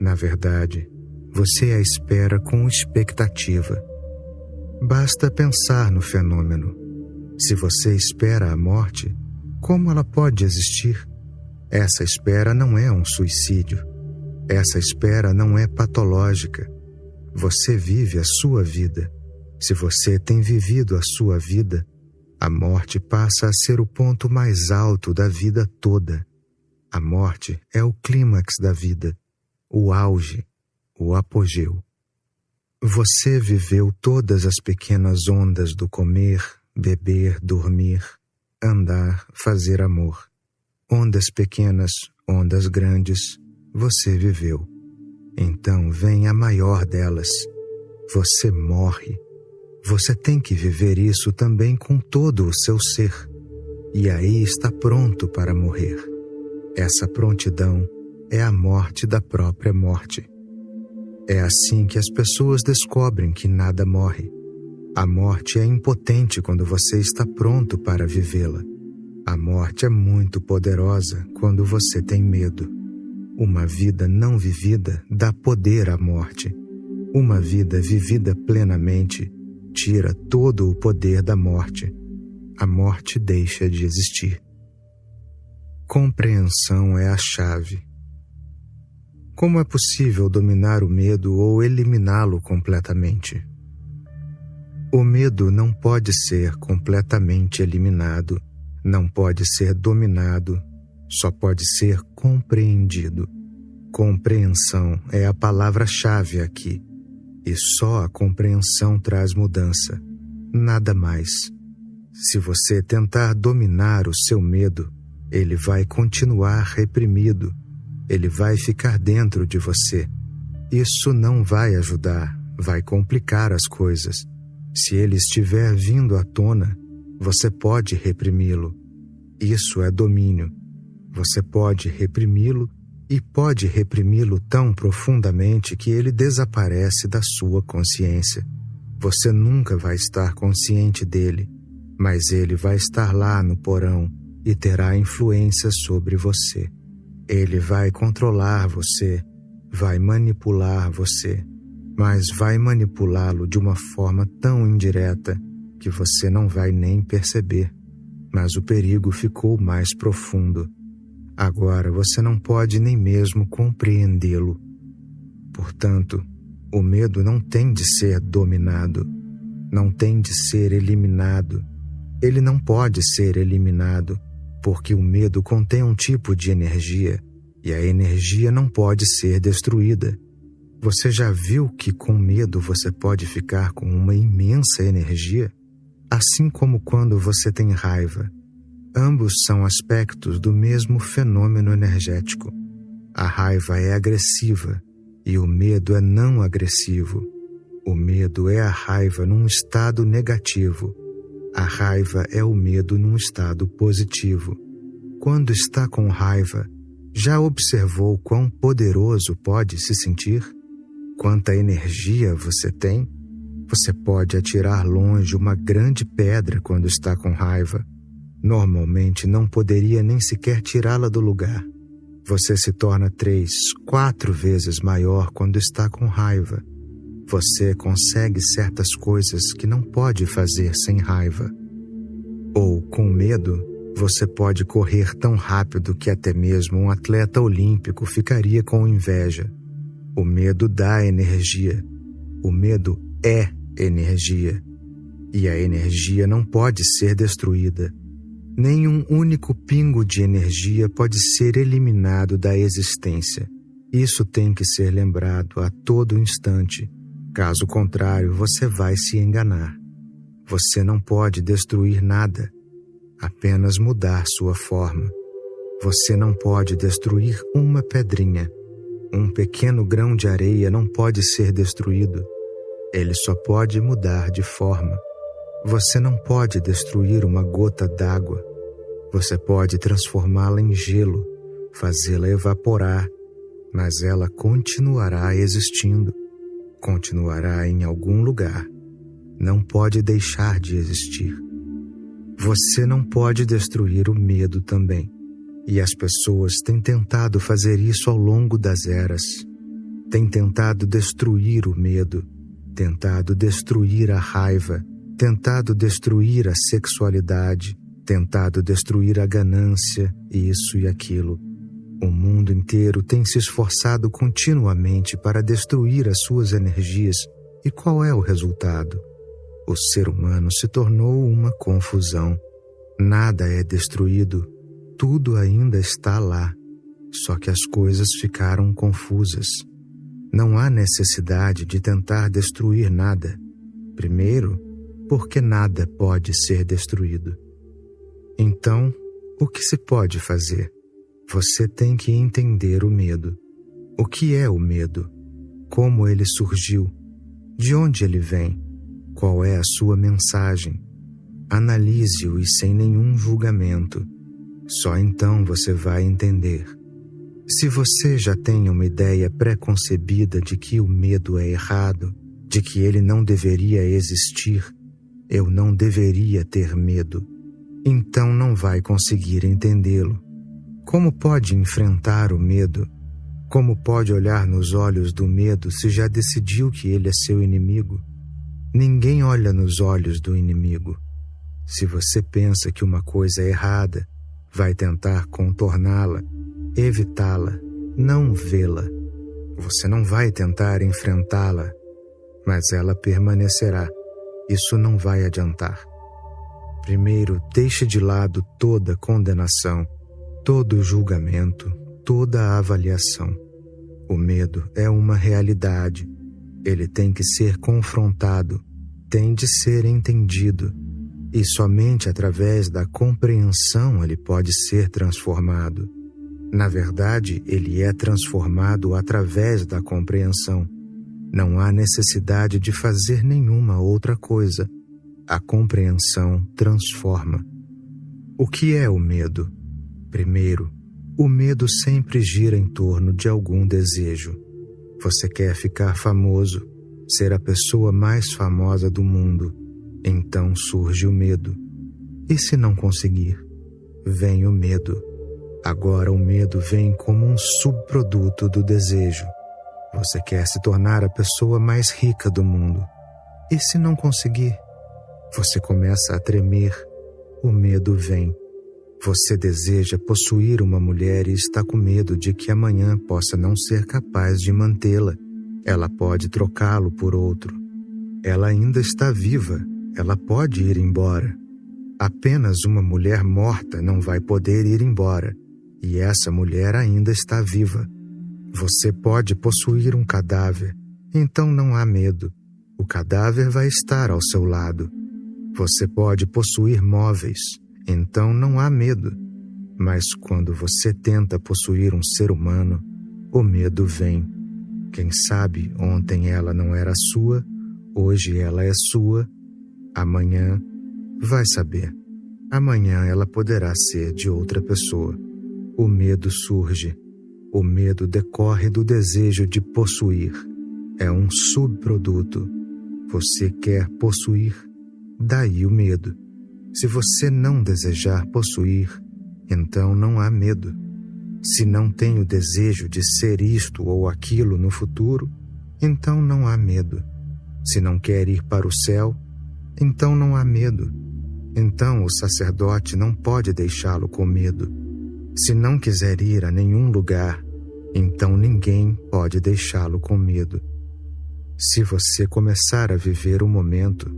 Na verdade, você a espera com expectativa. Basta pensar no fenômeno. Se você espera a morte, como ela pode existir? Essa espera não é um suicídio. Essa espera não é patológica. Você vive a sua vida. Se você tem vivido a sua vida, a morte passa a ser o ponto mais alto da vida toda. A morte é o clímax da vida, o auge, o apogeu. Você viveu todas as pequenas ondas do comer, beber, dormir, andar, fazer amor. Ondas pequenas, ondas grandes, você viveu. Então vem a maior delas. Você morre. Você tem que viver isso também com todo o seu ser. E aí está pronto para morrer. Essa prontidão é a morte da própria morte. É assim que as pessoas descobrem que nada morre. A morte é impotente quando você está pronto para vivê-la. A morte é muito poderosa quando você tem medo. Uma vida não vivida dá poder à morte. Uma vida vivida plenamente tira todo o poder da morte. A morte deixa de existir. Compreensão é a chave. Como é possível dominar o medo ou eliminá-lo completamente? O medo não pode ser completamente eliminado, não pode ser dominado, só pode ser compreendido. Compreensão é a palavra-chave aqui. E só a compreensão traz mudança, nada mais. Se você tentar dominar o seu medo, ele vai continuar reprimido, ele vai ficar dentro de você. Isso não vai ajudar, vai complicar as coisas. Se ele estiver vindo à tona, você pode reprimi-lo. Isso é domínio. Você pode reprimi-lo e pode reprimi-lo tão profundamente que ele desaparece da sua consciência. Você nunca vai estar consciente dele, mas ele vai estar lá no porão e terá influência sobre você. Ele vai controlar você, vai manipular você, mas vai manipulá-lo de uma forma tão indireta que você não vai nem perceber. Mas o perigo ficou mais profundo. Agora você não pode nem mesmo compreendê-lo. Portanto, o medo não tem de ser dominado, não tem de ser eliminado. Ele não pode ser eliminado, porque o medo contém um tipo de energia, e a energia não pode ser destruída. Você já viu que com medo você pode ficar com uma imensa energia? Assim como quando você tem raiva. Ambos são aspectos do mesmo fenômeno energético. A raiva é agressiva e o medo é não agressivo. O medo é a raiva num estado negativo. A raiva é o medo num estado positivo. Quando está com raiva, já observou quão poderoso pode se sentir? Quanta energia você tem? Você pode atirar longe uma grande pedra quando está com raiva. Normalmente não poderia nem sequer tirá-la do lugar. Você se torna 3, 4 vezes maior quando está com raiva. Você consegue certas coisas que não pode fazer sem raiva. Ou, com medo, Você pode correr tão rápido que até mesmo um atleta olímpico ficaria com inveja. O medo dá energia. O medo é energia. E a energia não pode ser destruída. Nenhum único pingo de energia pode ser eliminado da existência. Isso tem que ser lembrado a todo instante. Caso contrário, você vai se enganar. Você não pode destruir nada, apenas mudar sua forma. Você não pode destruir uma pedrinha. Um pequeno grão de areia não pode ser destruído. Ele só pode mudar de forma. Você não pode destruir uma gota d'água. Você pode transformá-la em gelo, fazê-la evaporar, mas ela continuará existindo. Continuará em algum lugar. Não pode deixar de existir. Você não pode destruir o medo também. E as pessoas têm tentado fazer isso ao longo das eras. Têm tentado destruir o medo, tentado destruir a raiva, tentado destruir a sexualidade, tentado destruir a ganância, isso e aquilo. O mundo inteiro tem se esforçado continuamente para destruir as suas energias. E qual é o resultado? O ser humano se tornou uma confusão. Nada é destruído, tudo ainda está lá, só que as coisas ficaram confusas. Não há necessidade de tentar destruir nada. Primeiro, porque nada pode ser destruído. Então, o que se pode fazer? Você tem que entender o medo. O que é o medo? Como ele surgiu? De onde ele vem? Qual é a sua mensagem? Analise-o e sem nenhum julgamento. Só então você vai entender. Se você já tem uma ideia pré-concebida de que o medo é errado, de que ele não deveria existir, eu não deveria ter medo, então não vai conseguir entendê-lo. Como pode enfrentar o medo? Como pode olhar nos olhos do medo se já decidiu que ele é seu inimigo? Ninguém olha nos olhos do inimigo. Se você pensa que uma coisa é errada, vai tentar contorná-la, evitá-la, não vê-la. Você não vai tentar enfrentá-la, mas ela permanecerá. Isso não vai adiantar. Primeiro, deixe de lado toda condenação, todo julgamento, toda avaliação. O medo é uma realidade. Ele tem que ser confrontado, tem de ser entendido. E somente através da compreensão ele pode ser transformado. Na verdade, ele é transformado através da compreensão. Não há necessidade de fazer nenhuma outra coisa. A compreensão transforma. O que é o medo? Primeiro, o medo sempre gira em torno de algum desejo. Você quer ficar famoso, ser a pessoa mais famosa do mundo. Então surge o medo. E se não conseguir? Vem o medo. Agora o medo vem como um subproduto do desejo. Você quer se tornar a pessoa mais rica do mundo. E se não conseguir? Você começa a tremer. O medo vem. Você deseja possuir uma mulher e está com medo de que amanhã possa não ser capaz de mantê-la. Ela pode trocá-lo por outro. Ela ainda está viva. Ela pode ir embora. Apenas uma mulher morta não vai poder ir embora. E essa mulher ainda está viva. Você pode possuir um cadáver. Então não há medo. O cadáver vai estar ao seu lado. Você pode possuir móveis. Então não há medo. Mas quando você tenta possuir um ser humano, o medo vem. Quem sabe ontem ela não era sua, hoje ela é sua. Amanhã, vai saber. Amanhã ela poderá ser de outra pessoa. O medo surge. O medo decorre do desejo de possuir. É um subproduto. Você quer possuir, daí o medo. Se você não desejar possuir, então não há medo. Se não tem o desejo de ser isto ou aquilo no futuro, então não há medo. Se não quer ir para o céu, então não há medo. Então o sacerdote não pode deixá-lo com medo. Se não quiser ir a nenhum lugar, então ninguém pode deixá-lo com medo. Se você começar a viver o momento,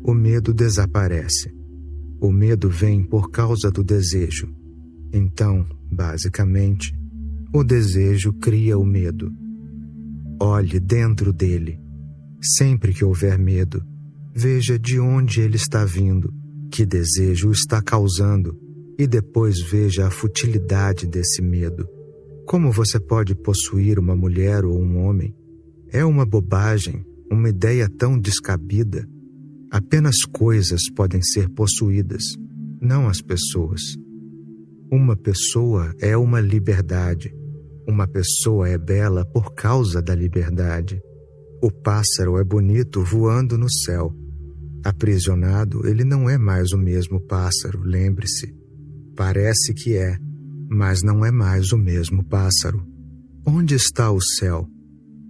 o medo desaparece. O medo vem por causa do desejo. Então, basicamente, o desejo cria o medo. Olhe dentro dele. Sempre que houver medo, veja de onde ele está vindo, que desejo o está causando, e depois veja a futilidade desse medo. Como você pode possuir uma mulher ou um homem? É uma bobagem, uma ideia tão descabida. Apenas coisas podem ser possuídas, não as pessoas. Uma pessoa é uma liberdade. Uma pessoa é bela por causa da liberdade. O pássaro é bonito voando no céu. Aprisionado, ele não é mais o mesmo pássaro, lembre-se. Parece que é, mas não é mais o mesmo pássaro. Onde está o céu?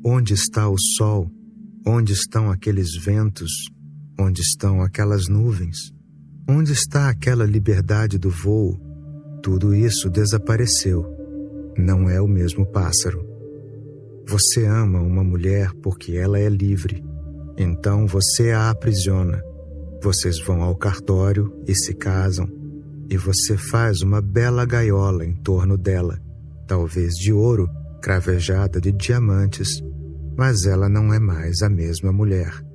Onde está o sol? Onde estão aqueles ventos? Onde estão aquelas nuvens? Onde está aquela liberdade do voo? Tudo isso desapareceu. Não é o mesmo pássaro. Você ama uma mulher porque ela é livre. Então você a aprisiona. Vocês vão ao cartório e se casam. E você faz uma bela gaiola em torno dela, talvez de ouro, cravejada de diamantes, mas ela não é mais a mesma mulher.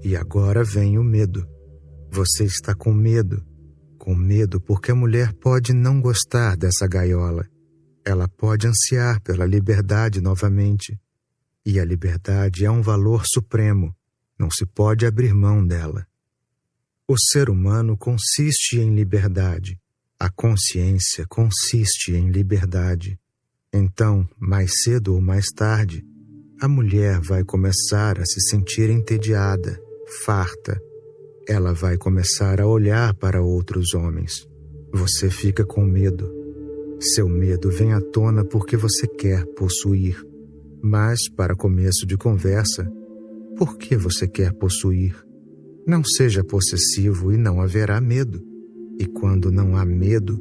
E agora vem o medo. Você está com medo porque a mulher pode não gostar dessa gaiola. Ela pode ansiar pela liberdade novamente. E a liberdade é um valor supremo, não se pode abrir mão dela. O ser humano consiste em liberdade. A consciência consiste em liberdade. Então, mais cedo ou mais tarde, a mulher vai começar a se sentir entediada, farta. Ela vai começar a olhar para outros homens. Você fica com medo. Seu medo vem à tona porque você quer possuir. Mas, para começo de conversa, por que você quer possuir? Não seja possessivo e não haverá medo. E quando não há medo,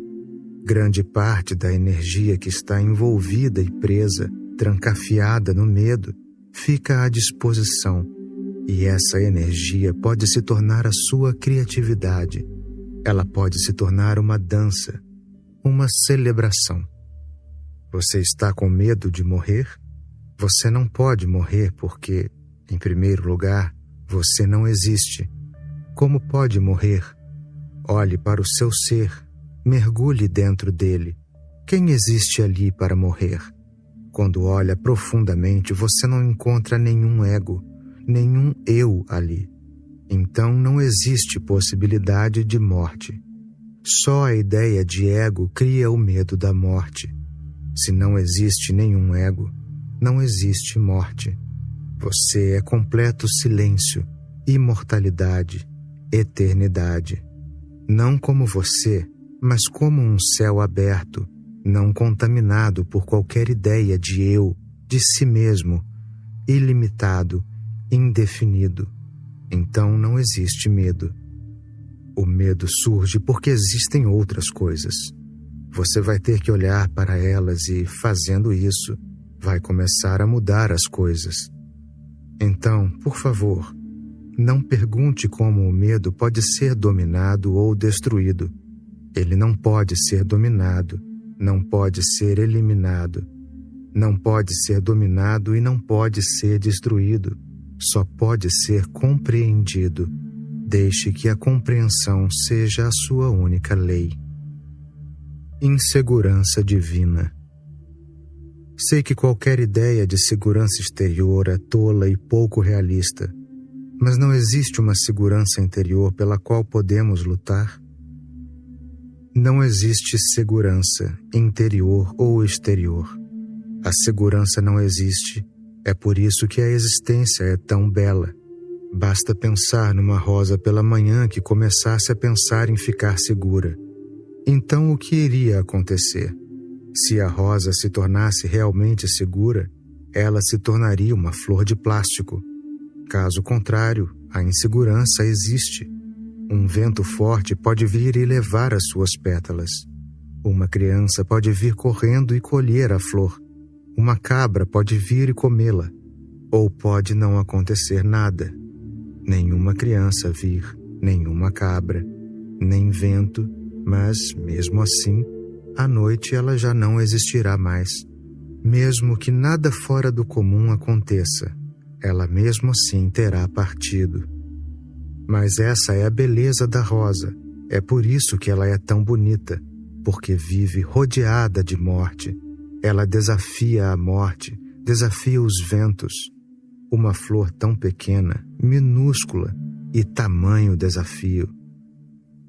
grande parte da energia que está envolvida e presa, trancafiada no medo, fica à disposição. E essa energia pode se tornar a sua criatividade. Ela pode se tornar uma dança, uma celebração. Você está com medo de morrer? Você não pode morrer porque, em primeiro lugar, você não existe. Como pode morrer? Olhe para o seu ser, mergulhe dentro dele. Quem existe ali para morrer? Quando olha profundamente, você não encontra nenhum ego, nenhum eu ali. Então não existe possibilidade de morte. Só a ideia de ego cria o medo da morte. Se não existe nenhum ego, não existe morte. Você é completo silêncio, imortalidade, eternidade. Não como você, mas como um céu aberto, não contaminado por qualquer ideia de eu, de si mesmo, ilimitado, indefinido. Então não existe medo. O medo surge porque existem outras coisas. Você vai ter que olhar para elas e, fazendo isso, vai começar a mudar as coisas. Então, por favor, não pergunte como o medo pode ser dominado ou destruído. Ele não pode ser dominado, não pode ser eliminado. Não pode ser dominado e não pode ser destruído. Só pode ser compreendido. Deixe que a compreensão seja a sua única lei. Insegurança divina. Sei que qualquer ideia de segurança exterior é tola e pouco realista, mas não existe uma segurança interior pela qual podemos lutar? Não existe segurança interior ou exterior. A segurança não existe, é por isso que a existência é tão bela. Basta pensar numa rosa pela manhã que começasse a pensar em ficar segura. Então o que iria acontecer? Se a rosa se tornasse realmente segura, ela se tornaria uma flor de plástico. Caso contrário, a insegurança existe. Um vento forte pode vir e levar as suas pétalas. Uma criança pode vir correndo e colher a flor. Uma cabra pode vir e comê-la. Ou pode não acontecer nada. Nenhuma criança vir, nenhuma cabra, nem vento, mas, mesmo assim, à noite ela já não existirá mais. Mesmo que nada fora do comum aconteça, ela mesmo assim terá partido. Mas essa é a beleza da rosa. É por isso que ela é tão bonita, porque vive rodeada de morte. Ela desafia a morte, desafia os ventos. Uma flor tão pequena, minúscula e tamanho desafio.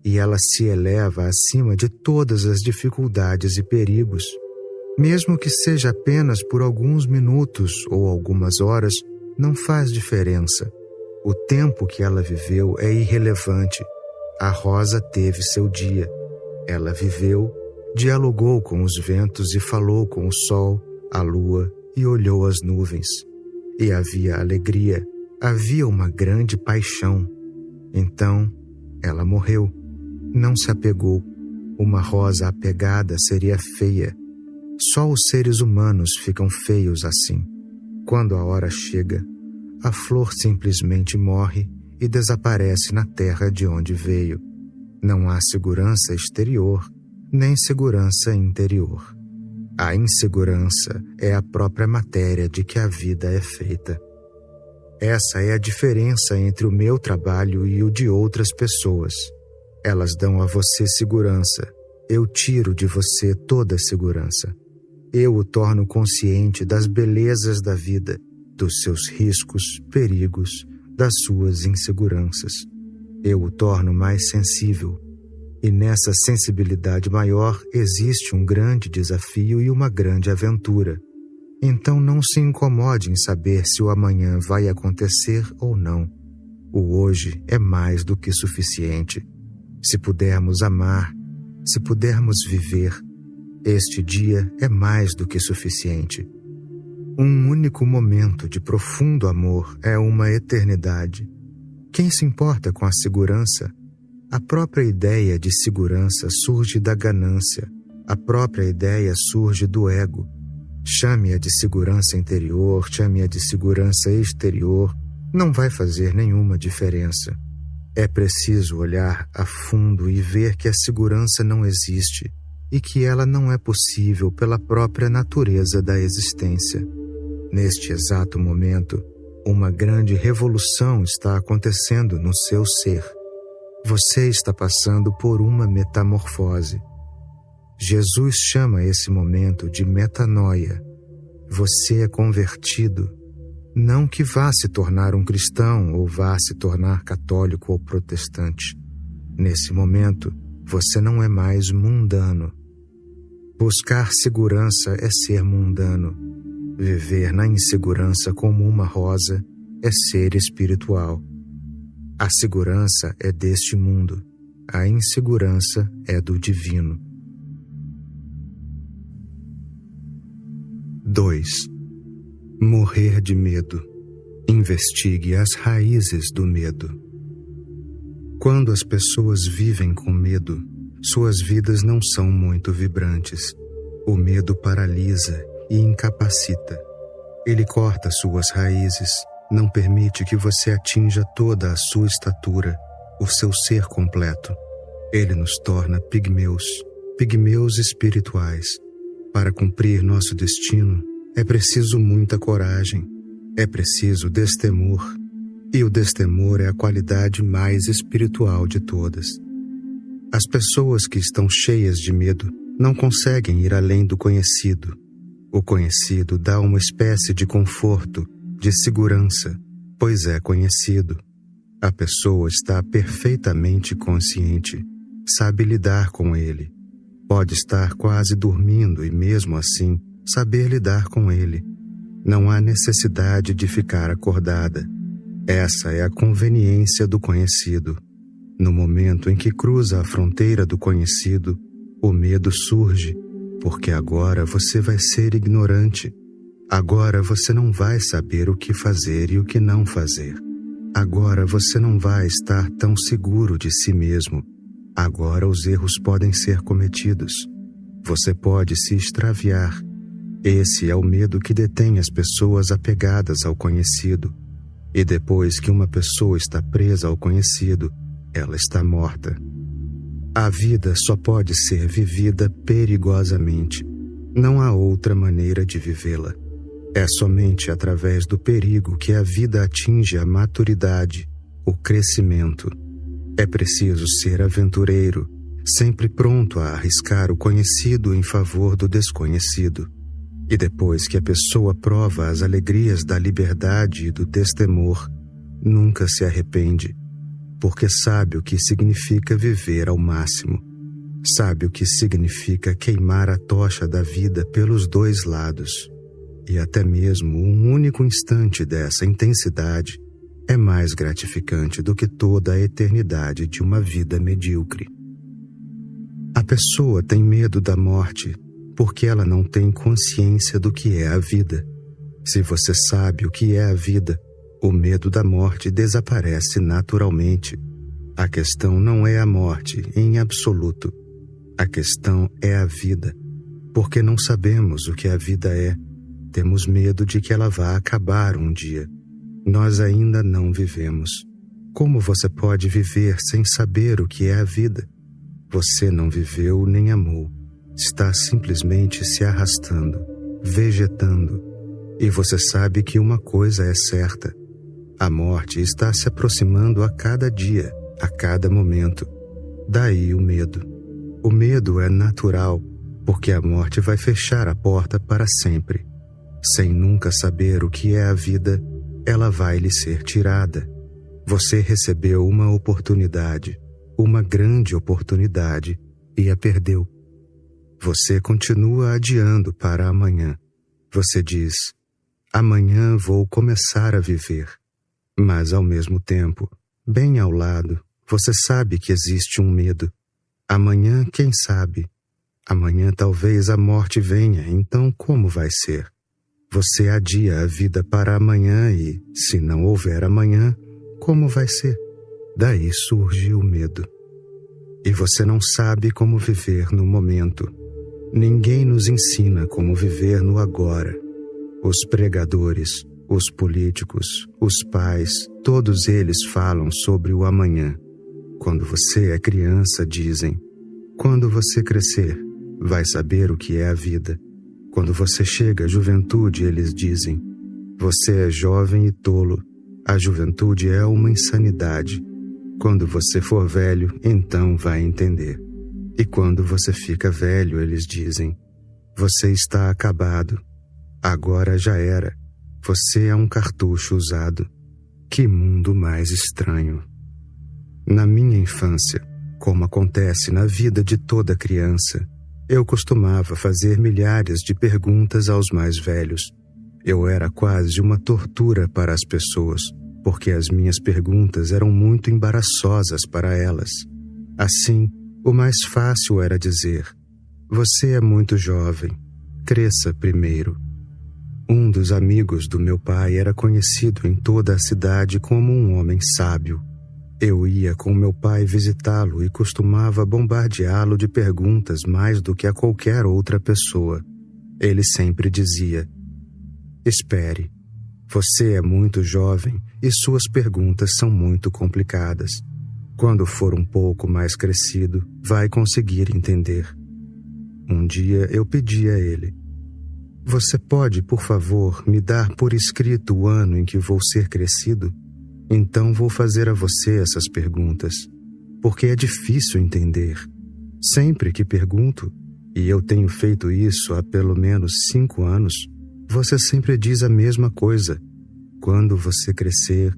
E ela se eleva acima de todas as dificuldades e perigos. Mesmo que seja apenas por alguns minutos ou algumas horas, não faz diferença. O tempo que ela viveu é irrelevante. A rosa teve seu dia. Ela viveu, dialogou com os ventos e falou com o sol, a lua e olhou as nuvens. E havia alegria, havia uma grande paixão. Então, ela morreu. Não se apegou. Uma rosa apegada seria feia. Só os seres humanos ficam feios assim. Quando a hora chega, a flor simplesmente morre e desaparece na terra de onde veio. Não há segurança exterior, nem segurança interior. A insegurança é a própria matéria de que a vida é feita. Essa é a diferença entre o meu trabalho e o de outras pessoas. Elas dão a você segurança. Eu tiro de você toda a segurança. Eu o torno consciente das belezas da vida, dos seus riscos, perigos, das suas inseguranças. Eu o torno mais sensível. E nessa sensibilidade maior existe um grande desafio e uma grande aventura. Então não se incomode em saber se o amanhã vai acontecer ou não. O hoje é mais do que suficiente. Se pudermos amar, se pudermos viver, este dia é mais do que suficiente. Um único momento de profundo amor é uma eternidade. Quem se importa com a segurança? A própria ideia de segurança surge da ganância. A própria ideia surge do ego. Chame-a de segurança interior, chame-a de segurança exterior, não vai fazer nenhuma diferença. É preciso olhar a fundo e ver que a segurança não existe e que ela não é possível pela própria natureza da existência. Neste exato momento, uma grande revolução está acontecendo no seu ser. Você está passando por uma metamorfose. Jesus chama esse momento de metanoia. Você é convertido. Não que vá se tornar um cristão ou vá se tornar católico ou protestante. Nesse momento, você não é mais mundano. Buscar segurança é ser mundano. Viver na insegurança como uma rosa é ser espiritual. A segurança é deste mundo. A insegurança é do divino. 2. Morrer de medo. Investigue as raízes do medo. Quando as pessoas vivem com medo, suas vidas não são muito vibrantes. O medo paralisa e incapacita. Ele corta suas raízes, não permite que você atinja toda a sua estatura, o seu ser completo. Ele nos torna pigmeus, pigmeus espirituais. Para cumprir nosso destino, é preciso muita coragem, é preciso destemor, e o destemor é a qualidade mais espiritual de todas. As pessoas que estão cheias de medo não conseguem ir além do conhecido. O conhecido dá uma espécie de conforto, de segurança, pois é conhecido. A pessoa está perfeitamente consciente, sabe lidar com ele. Pode estar quase dormindo e mesmo assim saber lidar com ele. Não há necessidade de ficar acordada. Essa é a conveniência do conhecido. No momento em que cruza a fronteira do conhecido, o medo surge, porque agora você vai ser ignorante. Agora você não vai saber o que fazer e o que não fazer. Agora você não vai estar tão seguro de si mesmo. Agora os erros podem ser cometidos. Você pode se extraviar. Esse é o medo que detém as pessoas apegadas ao conhecido. E depois que uma pessoa está presa ao conhecido, ela está morta. A vida só pode ser vivida perigosamente. Não há outra maneira de vivê-la. É somente através do perigo que a vida atinge a maturidade, o crescimento. É preciso ser aventureiro, sempre pronto a arriscar o conhecido em favor do desconhecido. E depois que a pessoa prova as alegrias da liberdade e do destemor, nunca se arrepende, porque sabe o que significa viver ao máximo. Sabe o que significa queimar a tocha da vida pelos dois lados. E até mesmo um único instante dessa intensidade é mais gratificante do que toda a eternidade de uma vida medíocre. A pessoa tem medo da morte porque ela não tem consciência do que é a vida. Se você sabe o que é a vida, o medo da morte desaparece naturalmente. A questão não é a morte em absoluto. A questão é a vida. Porque não sabemos o que a vida é. Temos medo de que ela vá acabar um dia. Nós ainda não vivemos. Como você pode viver sem saber o que é a vida? Você não viveu nem amou. Está simplesmente se arrastando, vegetando. E você sabe que uma coisa é certa. A morte está se aproximando a cada dia, a cada momento. Daí o medo. O medo é natural, porque a morte vai fechar a porta para sempre. Sem nunca saber o que é a vida, ela vai lhe ser tirada. Você recebeu uma oportunidade, uma grande oportunidade, e a perdeu. Você continua adiando para amanhã. Você diz, amanhã vou começar a viver. Mas ao mesmo tempo, bem ao lado, você sabe que existe um medo. Amanhã, quem sabe? Amanhã talvez a morte venha, então como vai ser? Você adia a vida para amanhã e, se não houver amanhã, como vai ser? Daí surge o medo. E você não sabe como viver no momento. Ninguém nos ensina como viver no agora. Os pregadores, os políticos, os pais, todos eles falam sobre o amanhã. Quando você é criança, dizem, quando você crescer, vai saber o que é a vida. Quando você chega à juventude, eles dizem, você é jovem e tolo, a juventude é uma insanidade. Quando você for velho, então vai entender. E quando você fica velho, eles dizem, você está acabado, agora já era, você é um cartucho usado. Que mundo mais estranho. Na minha infância, como acontece na vida de toda criança, eu costumava fazer milhares de perguntas aos mais velhos. Eu era quase uma tortura para as pessoas, porque as minhas perguntas eram muito embaraçosas para elas. Assim, o mais fácil era dizer, você é muito jovem, cresça primeiro. Um dos amigos do meu pai era conhecido em toda a cidade como um homem sábio. Eu ia com meu pai visitá-lo e costumava bombardeá-lo de perguntas mais do que a qualquer outra pessoa. Ele sempre dizia, espere, você é muito jovem e suas perguntas são muito complicadas. Quando for um pouco mais crescido, vai conseguir entender. Um dia eu pedi a ele, você pode, por favor, me dar por escrito o ano em que vou ser crescido? Então vou fazer a você essas perguntas, porque é difícil entender. Sempre que pergunto, e eu tenho feito isso há pelo menos 5 anos, você sempre diz a mesma coisa. Quando você crescer,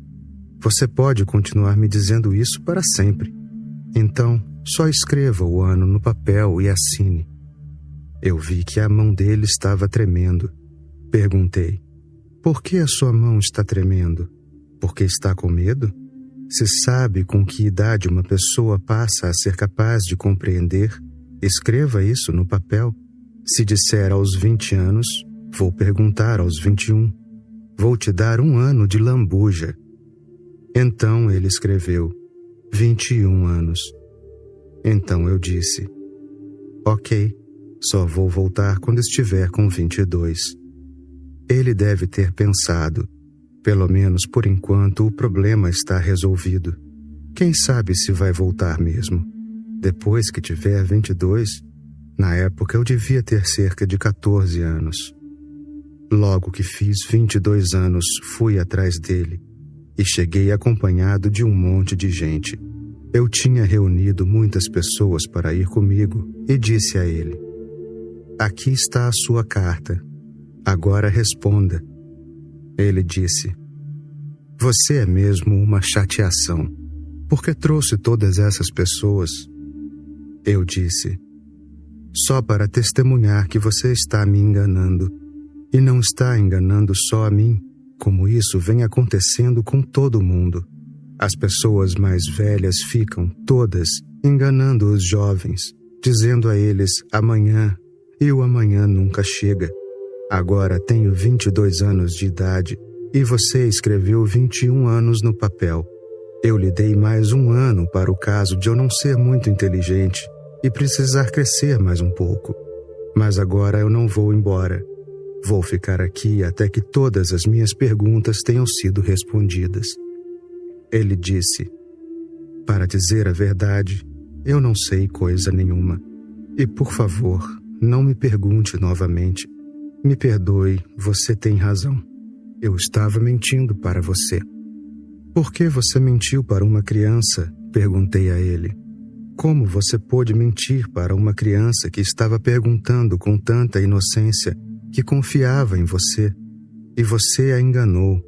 você pode continuar me dizendo isso para sempre. Então, só escreva o ano no papel e assine. Eu vi que a mão dele estava tremendo. Perguntei, por que a sua mão está tremendo? Porque está com medo? Se sabe com que idade uma pessoa passa a ser capaz de compreender, escreva isso no papel. Se disser aos 20 anos, vou perguntar aos 21. Vou te dar 1 ano de lambuja. Então ele escreveu: 21 anos. Então eu disse: ok, só vou voltar quando estiver com 22. Ele deve ter pensado: pelo menos por enquanto o problema está resolvido. Quem sabe se vai voltar mesmo? Depois que tiver 22, na época eu devia ter cerca de 14 anos. Logo que fiz 22 anos, fui atrás dele e cheguei acompanhado de um monte de gente. Eu tinha reunido muitas pessoas para ir comigo e disse a ele: aqui está a sua carta. Agora responda. Ele disse: você é mesmo uma chateação. Por que trouxe todas essas pessoas? Eu disse: só para testemunhar que você está me enganando. E não está enganando só a mim, como isso vem acontecendo com todo mundo. As pessoas mais velhas ficam, todas, enganando os jovens, dizendo a eles amanhã, e o amanhã nunca chega. Agora tenho 22 anos de idade, e você escreveu 21 anos no papel. Eu lhe dei mais um ano para o caso de eu não ser muito inteligente e precisar crescer mais um pouco. Mas agora eu não vou embora. Vou ficar aqui até que todas as minhas perguntas tenham sido respondidas. Ele disse: para dizer a verdade, eu não sei coisa nenhuma. E por favor, não me pergunte novamente. Me perdoe, você tem razão. Eu estava mentindo para você. Por que você mentiu para uma criança? Perguntei a ele. Como você pôde mentir para uma criança que estava perguntando com tanta inocência, que confiava em você, e você a enganou?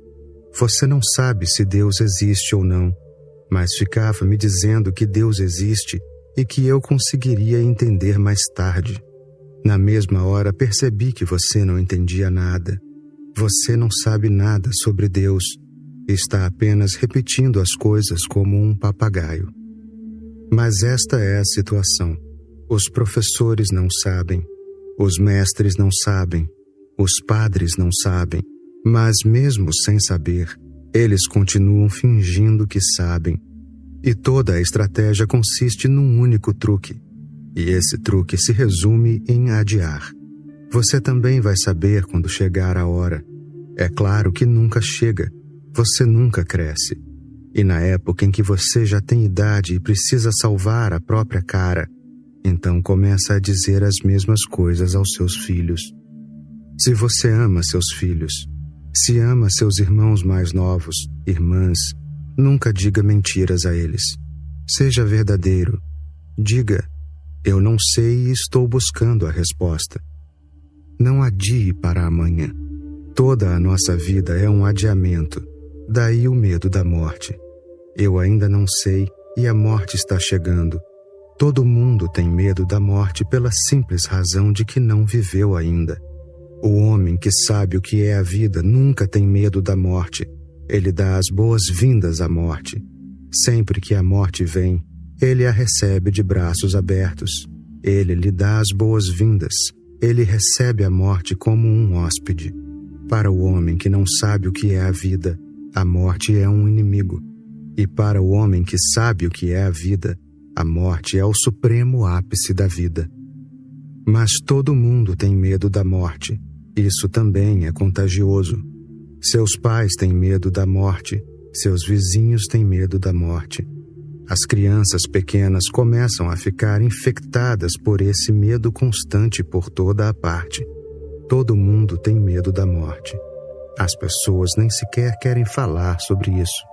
Você não sabe se Deus existe ou não, mas ficava me dizendo que Deus existe e que eu conseguiria entender mais tarde. Na mesma hora percebi que você não entendia nada. Você não sabe nada sobre Deus. Está apenas repetindo as coisas como um papagaio. Mas esta é a situação. Os professores não sabem. Os mestres não sabem. Os padres não sabem. Mas mesmo sem saber, eles continuam fingindo que sabem. E toda a estratégia consiste num único truque. E esse truque se resume em adiar. Você também vai saber quando chegar a hora. É claro que nunca chega. Você nunca cresce. E na época em que você já tem idade e precisa salvar a própria cara, então começa a dizer as mesmas coisas aos seus filhos. Se você ama seus filhos, se ama seus irmãos mais novos, irmãs, nunca diga mentiras a eles. Seja verdadeiro. Diga: eu não sei e estou buscando a resposta. Não adie para amanhã. Toda a nossa vida é um adiamento. Daí o medo da morte. Eu ainda não sei e a morte está chegando. Todo mundo tem medo da morte pela simples razão de que não viveu ainda. O homem que sabe o que é a vida nunca tem medo da morte. Ele dá as boas-vindas à morte. Sempre que a morte vem, ele a recebe de braços abertos. Ele lhe dá as boas-vindas. Ele recebe a morte como um hóspede. Para o homem que não sabe o que é a vida, a morte é um inimigo. E para o homem que sabe o que é a vida, a morte é o supremo ápice da vida. Mas todo mundo tem medo da morte. Isso também é contagioso. Seus pais têm medo da morte. Seus vizinhos têm medo da morte. As crianças pequenas começam a ficar infectadas por esse medo constante por toda a parte. Todo mundo tem medo da morte. As pessoas nem sequer querem falar sobre isso.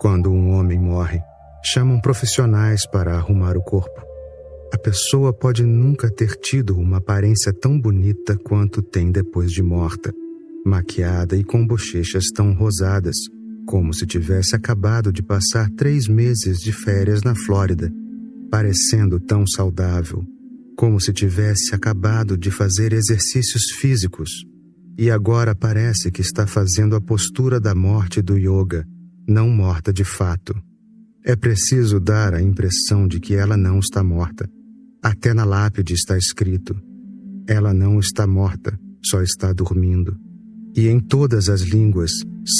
Quando um homem morre, chamam profissionais para arrumar o corpo. A pessoa pode nunca ter tido uma aparência tão bonita quanto tem depois de morta, maquiada e com bochechas tão rosadas, como se tivesse acabado de passar 3 meses de férias na Flórida, parecendo tão saudável, como se tivesse acabado de fazer exercícios físicos, e agora parece que está fazendo a postura da morte do yoga, não morta de fato. É preciso dar a impressão de que ela não está morta. Até na lápide está escrito: ela não está morta, só está dormindo. E em todas as línguas,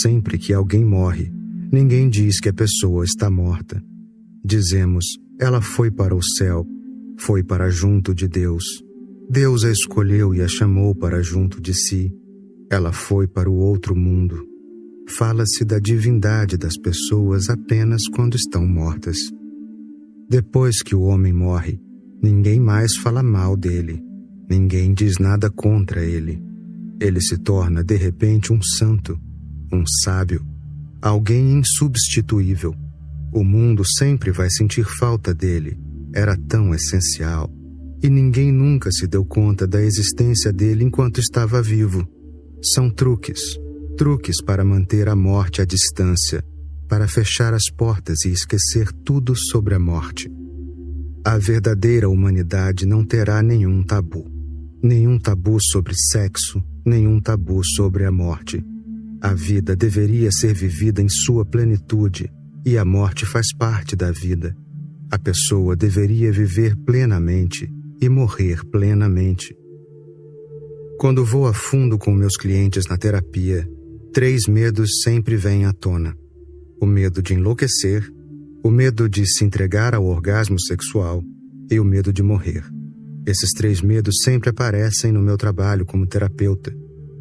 sempre que alguém morre, Ninguém diz que a pessoa está morta. Dizemos, ela foi para o céu, foi para junto de Deus. Deus a escolheu e a chamou para junto de si. Ela foi para o outro mundo. Fala-se da divindade das pessoas apenas quando estão mortas. Depois que o homem morre, ninguém mais fala mal dele. Ninguém diz nada contra ele. Ele se torna de repente um santo, um sábio, alguém insubstituível. O mundo sempre vai sentir falta dele. Era tão essencial. E ninguém nunca se deu conta da existência dele enquanto estava vivo. São truques para manter a morte à distância, para fechar as portas e esquecer tudo sobre a morte. A verdadeira humanidade não terá nenhum tabu sobre sexo, nenhum tabu sobre a morte. A vida deveria ser vivida em sua plenitude, e a morte faz parte da vida. A pessoa deveria viver plenamente e morrer plenamente. Quando vou a fundo com meus clientes na terapia, 3 medos sempre vêm à tona. O medo de enlouquecer, o medo de se entregar ao orgasmo sexual e o medo de morrer. Esses 3 medos sempre aparecem no meu trabalho como terapeuta.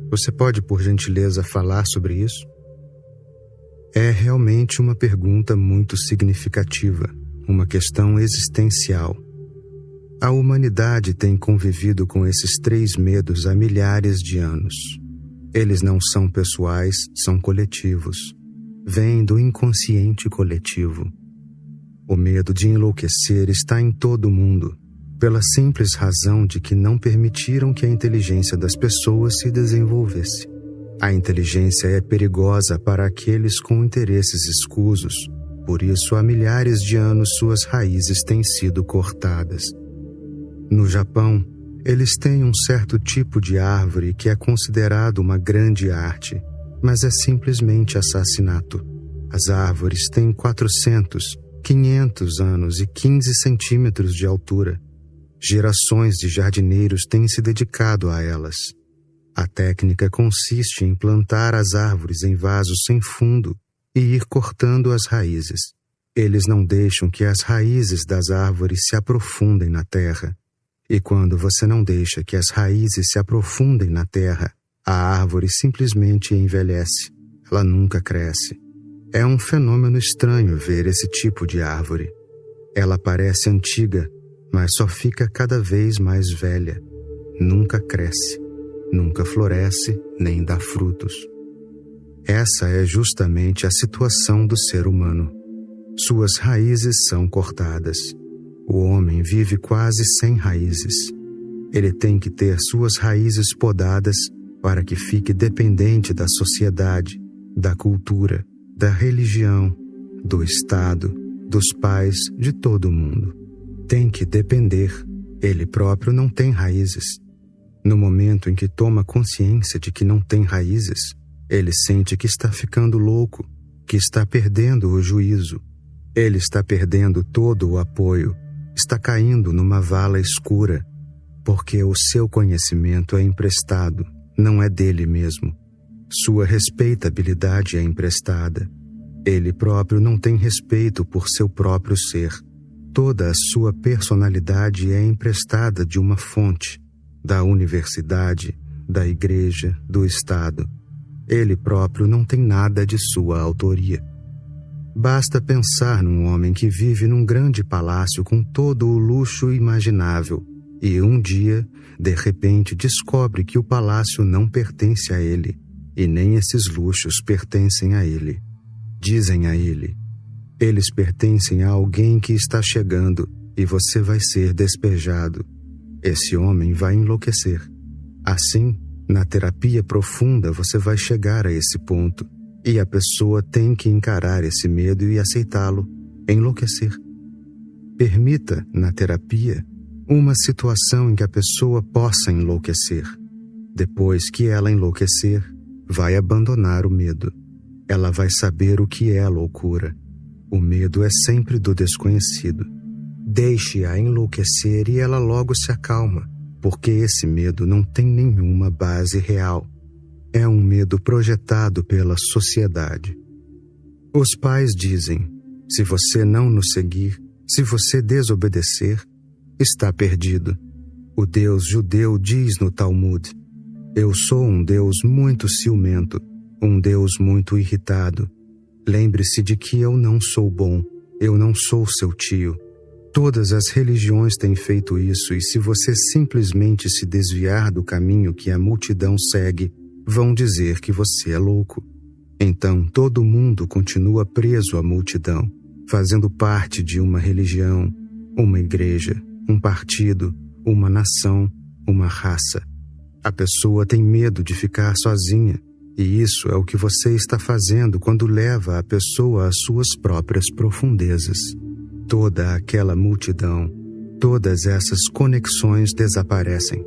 Você pode, por gentileza, falar sobre isso? É realmente uma pergunta muito significativa, uma questão existencial. A humanidade tem convivido com esses 3 medos há milhares de anos. Eles não são pessoais, são coletivos. Vêm do inconsciente coletivo. O medo de enlouquecer está em todo mundo, pela simples razão de que não permitiram que a inteligência das pessoas se desenvolvesse. A inteligência é perigosa para aqueles com interesses escusos, por isso há milhares de anos suas raízes têm sido cortadas. No Japão, eles têm um certo tipo de árvore que é considerado uma grande arte, mas é simplesmente assassinato. As árvores têm 400, 500 anos e 15 centímetros de altura. Gerações de jardineiros têm se dedicado a elas. A técnica consiste em plantar as árvores em vasos sem fundo e ir cortando as raízes. Eles não deixam que as raízes das árvores se aprofundem na terra. E quando você não deixa que as raízes se aprofundem na terra, a árvore simplesmente envelhece. Ela nunca cresce. É um fenômeno estranho ver esse tipo de árvore. Ela parece antiga, mas só fica cada vez mais velha. Nunca cresce, nunca floresce, nem dá frutos. Essa é justamente a situação do ser humano. Suas raízes são cortadas. O homem vive quase sem raízes. Ele tem que ter suas raízes podadas para que fique dependente da sociedade, da cultura, da religião, do Estado, dos pais, de todo mundo. Tem que depender. Ele próprio não tem raízes. No momento em que toma consciência de que não tem raízes, ele sente que está ficando louco, que está perdendo o juízo. Ele está perdendo todo o apoio, está caindo numa vala escura, porque o seu conhecimento é emprestado, não é dele mesmo. Sua respeitabilidade é emprestada. Ele próprio não tem respeito por seu próprio ser. Toda a sua personalidade é emprestada de uma fonte, da universidade, da igreja, do Estado. Ele próprio não tem nada de sua autoria. Basta pensar num homem que vive num grande palácio com todo o luxo imaginável e um dia, de repente, descobre que o palácio não pertence a ele e nem esses luxos pertencem a ele. Dizem a ele: eles pertencem a alguém que está chegando e você vai ser despejado. Esse homem vai enlouquecer. Assim, na terapia profunda você vai chegar a esse ponto. E a pessoa tem que encarar esse medo e aceitá-lo, enlouquecer. Permita, na terapia, uma situação em que a pessoa possa enlouquecer. Depois que ela enlouquecer, vai abandonar o medo. Ela vai saber o que é loucura. O medo é sempre do desconhecido. Deixe-a enlouquecer e ela logo se acalma, porque esse medo não tem nenhuma base real. É um medo projetado pela sociedade. Os pais dizem: se você não nos seguir, se você desobedecer, está perdido. O Deus judeu diz no Talmud: eu sou um Deus muito ciumento, um Deus muito irritado. Lembre-se de que eu não sou bom, eu não sou seu tio. Todas as religiões têm feito isso, e se você simplesmente se desviar do caminho que a multidão segue, vão dizer que você é louco. Então todo mundo continua preso à multidão, fazendo parte de uma religião, uma igreja, um partido, uma nação, uma raça. A pessoa tem medo de ficar sozinha, e isso é o que você está fazendo quando leva a pessoa às suas próprias profundezas. Toda aquela multidão, todas essas conexões desaparecem.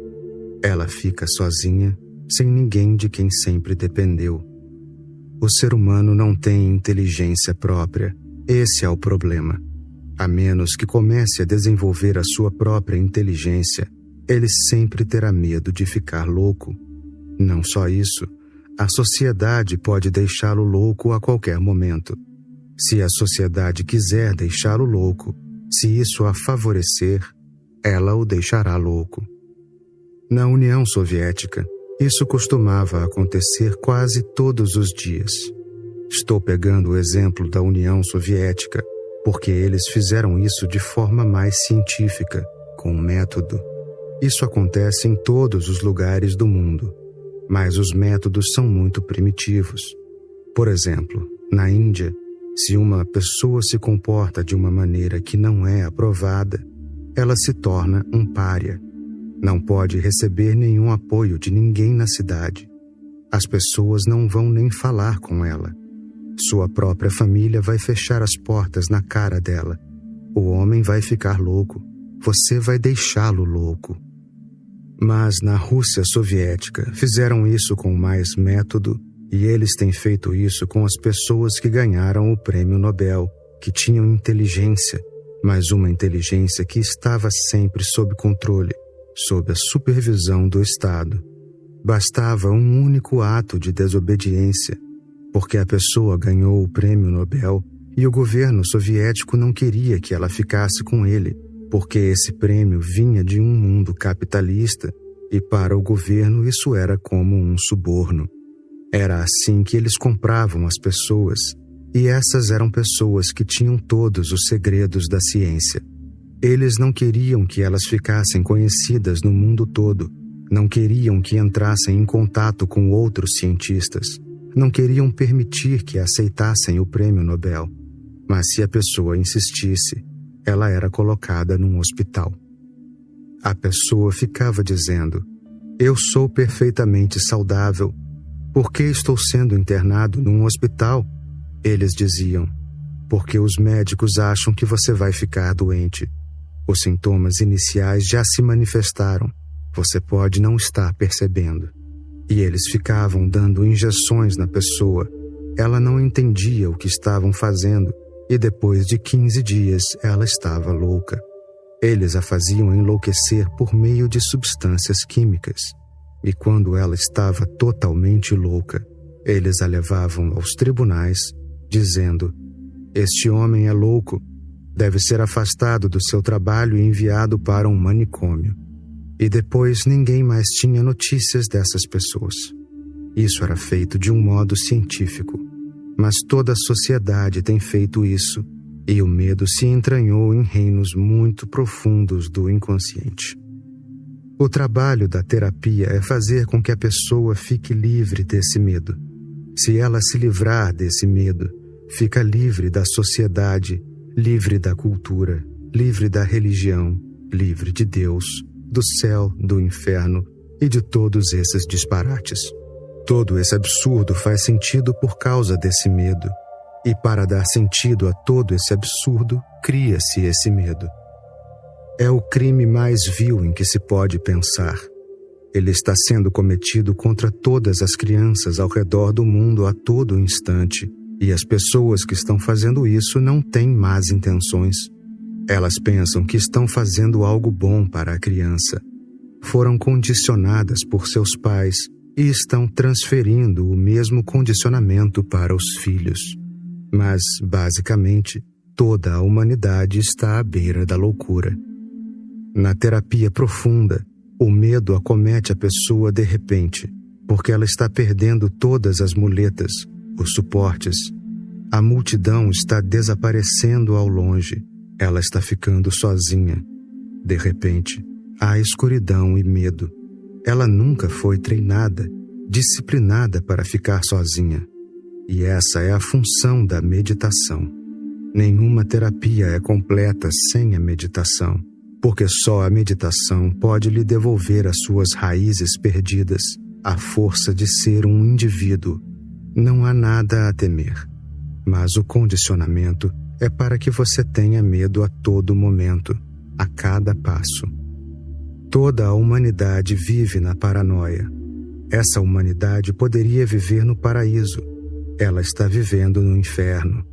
Ela fica sozinha, sem ninguém de quem sempre dependeu. O ser humano não tem inteligência própria. Esse é o problema. A menos que comece a desenvolver a sua própria inteligência, ele sempre terá medo de ficar louco. Não só isso, a sociedade pode deixá-lo louco a qualquer momento. Se a sociedade quiser deixá-lo louco, se isso a favorecer, ela o deixará louco. Na União Soviética, isso costumava acontecer quase todos os dias. Estou pegando o exemplo da União Soviética, porque eles fizeram isso de forma mais científica, com método. Isso acontece em todos os lugares do mundo, mas os métodos são muito primitivos. Por exemplo, na Índia, se uma pessoa se comporta de uma maneira que não é aprovada, ela se torna um pária. Não pode receber nenhum apoio de ninguém na cidade. As pessoas não vão nem falar com ela. Sua própria família vai fechar as portas na cara dela. O homem vai ficar louco. Você vai deixá-lo louco. Mas na Rússia soviética fizeram isso com mais método, e eles têm feito isso com as pessoas que ganharam o prêmio Nobel, que tinham inteligência, mas uma inteligência que estava sempre sob controle, sob a supervisão do Estado. Bastava um único ato de desobediência, porque a pessoa ganhou o prêmio Nobel e o governo soviético não queria que ela ficasse com ele, porque esse prêmio vinha de um mundo capitalista e para o governo isso era como um suborno. Era assim que eles compravam as pessoas, e essas eram pessoas que tinham todos os segredos da ciência. Eles não queriam que elas ficassem conhecidas no mundo todo, não queriam que entrassem em contato com outros cientistas, não queriam permitir que aceitassem o prêmio Nobel. Mas se a pessoa insistisse, ela era colocada num hospital. A pessoa ficava dizendo: eu sou perfeitamente saudável. Por que estou sendo internado num hospital? Eles diziam: porque os médicos acham que você vai ficar doente. Os sintomas iniciais já se manifestaram. Você pode não estar percebendo. E eles ficavam dando injeções na pessoa. Ela não entendia o que estavam fazendo, e depois de 15 dias ela estava louca. Eles a faziam enlouquecer por meio de substâncias químicas. E quando ela estava totalmente louca, eles a levavam aos tribunais, dizendo: este homem é louco, deve ser afastado do seu trabalho e enviado para um manicômio. E depois ninguém mais tinha notícias dessas pessoas. Isso era feito de um modo científico, mas toda a sociedade tem feito isso, e o medo se entranhou em reinos muito profundos do inconsciente. O trabalho da terapia é fazer com que a pessoa fique livre desse medo. Se ela se livrar desse medo, fica livre da sociedade, livre da cultura, livre da religião, livre de Deus, do céu, do inferno e de todos esses disparates. Todo esse absurdo faz sentido por causa desse medo. E para dar sentido a todo esse absurdo, cria-se esse medo. É o crime mais vil em que se pode pensar. Ele está sendo cometido contra todas as crianças ao redor do mundo a todo instante, e as pessoas que estão fazendo isso não têm más intenções. Elas pensam que estão fazendo algo bom para a criança. Foram condicionadas por seus pais e estão transferindo o mesmo condicionamento para os filhos. Mas, basicamente, toda a humanidade está à beira da loucura. Na terapia profunda, o medo acomete a pessoa de repente, porque ela está perdendo todas as muletas, os suportes. A multidão está desaparecendo ao longe, ela está ficando sozinha. De repente, há escuridão e medo. Ela nunca foi treinada, disciplinada para ficar sozinha. E essa é a função da meditação. Nenhuma terapia é completa sem a meditação, porque só a meditação pode lhe devolver as suas raízes perdidas, a força de ser um indivíduo. Não há nada a temer, mas o condicionamento é para que você tenha medo a todo momento, a cada passo. Toda a humanidade vive na paranoia. Essa humanidade poderia viver no paraíso. Ela está vivendo no inferno.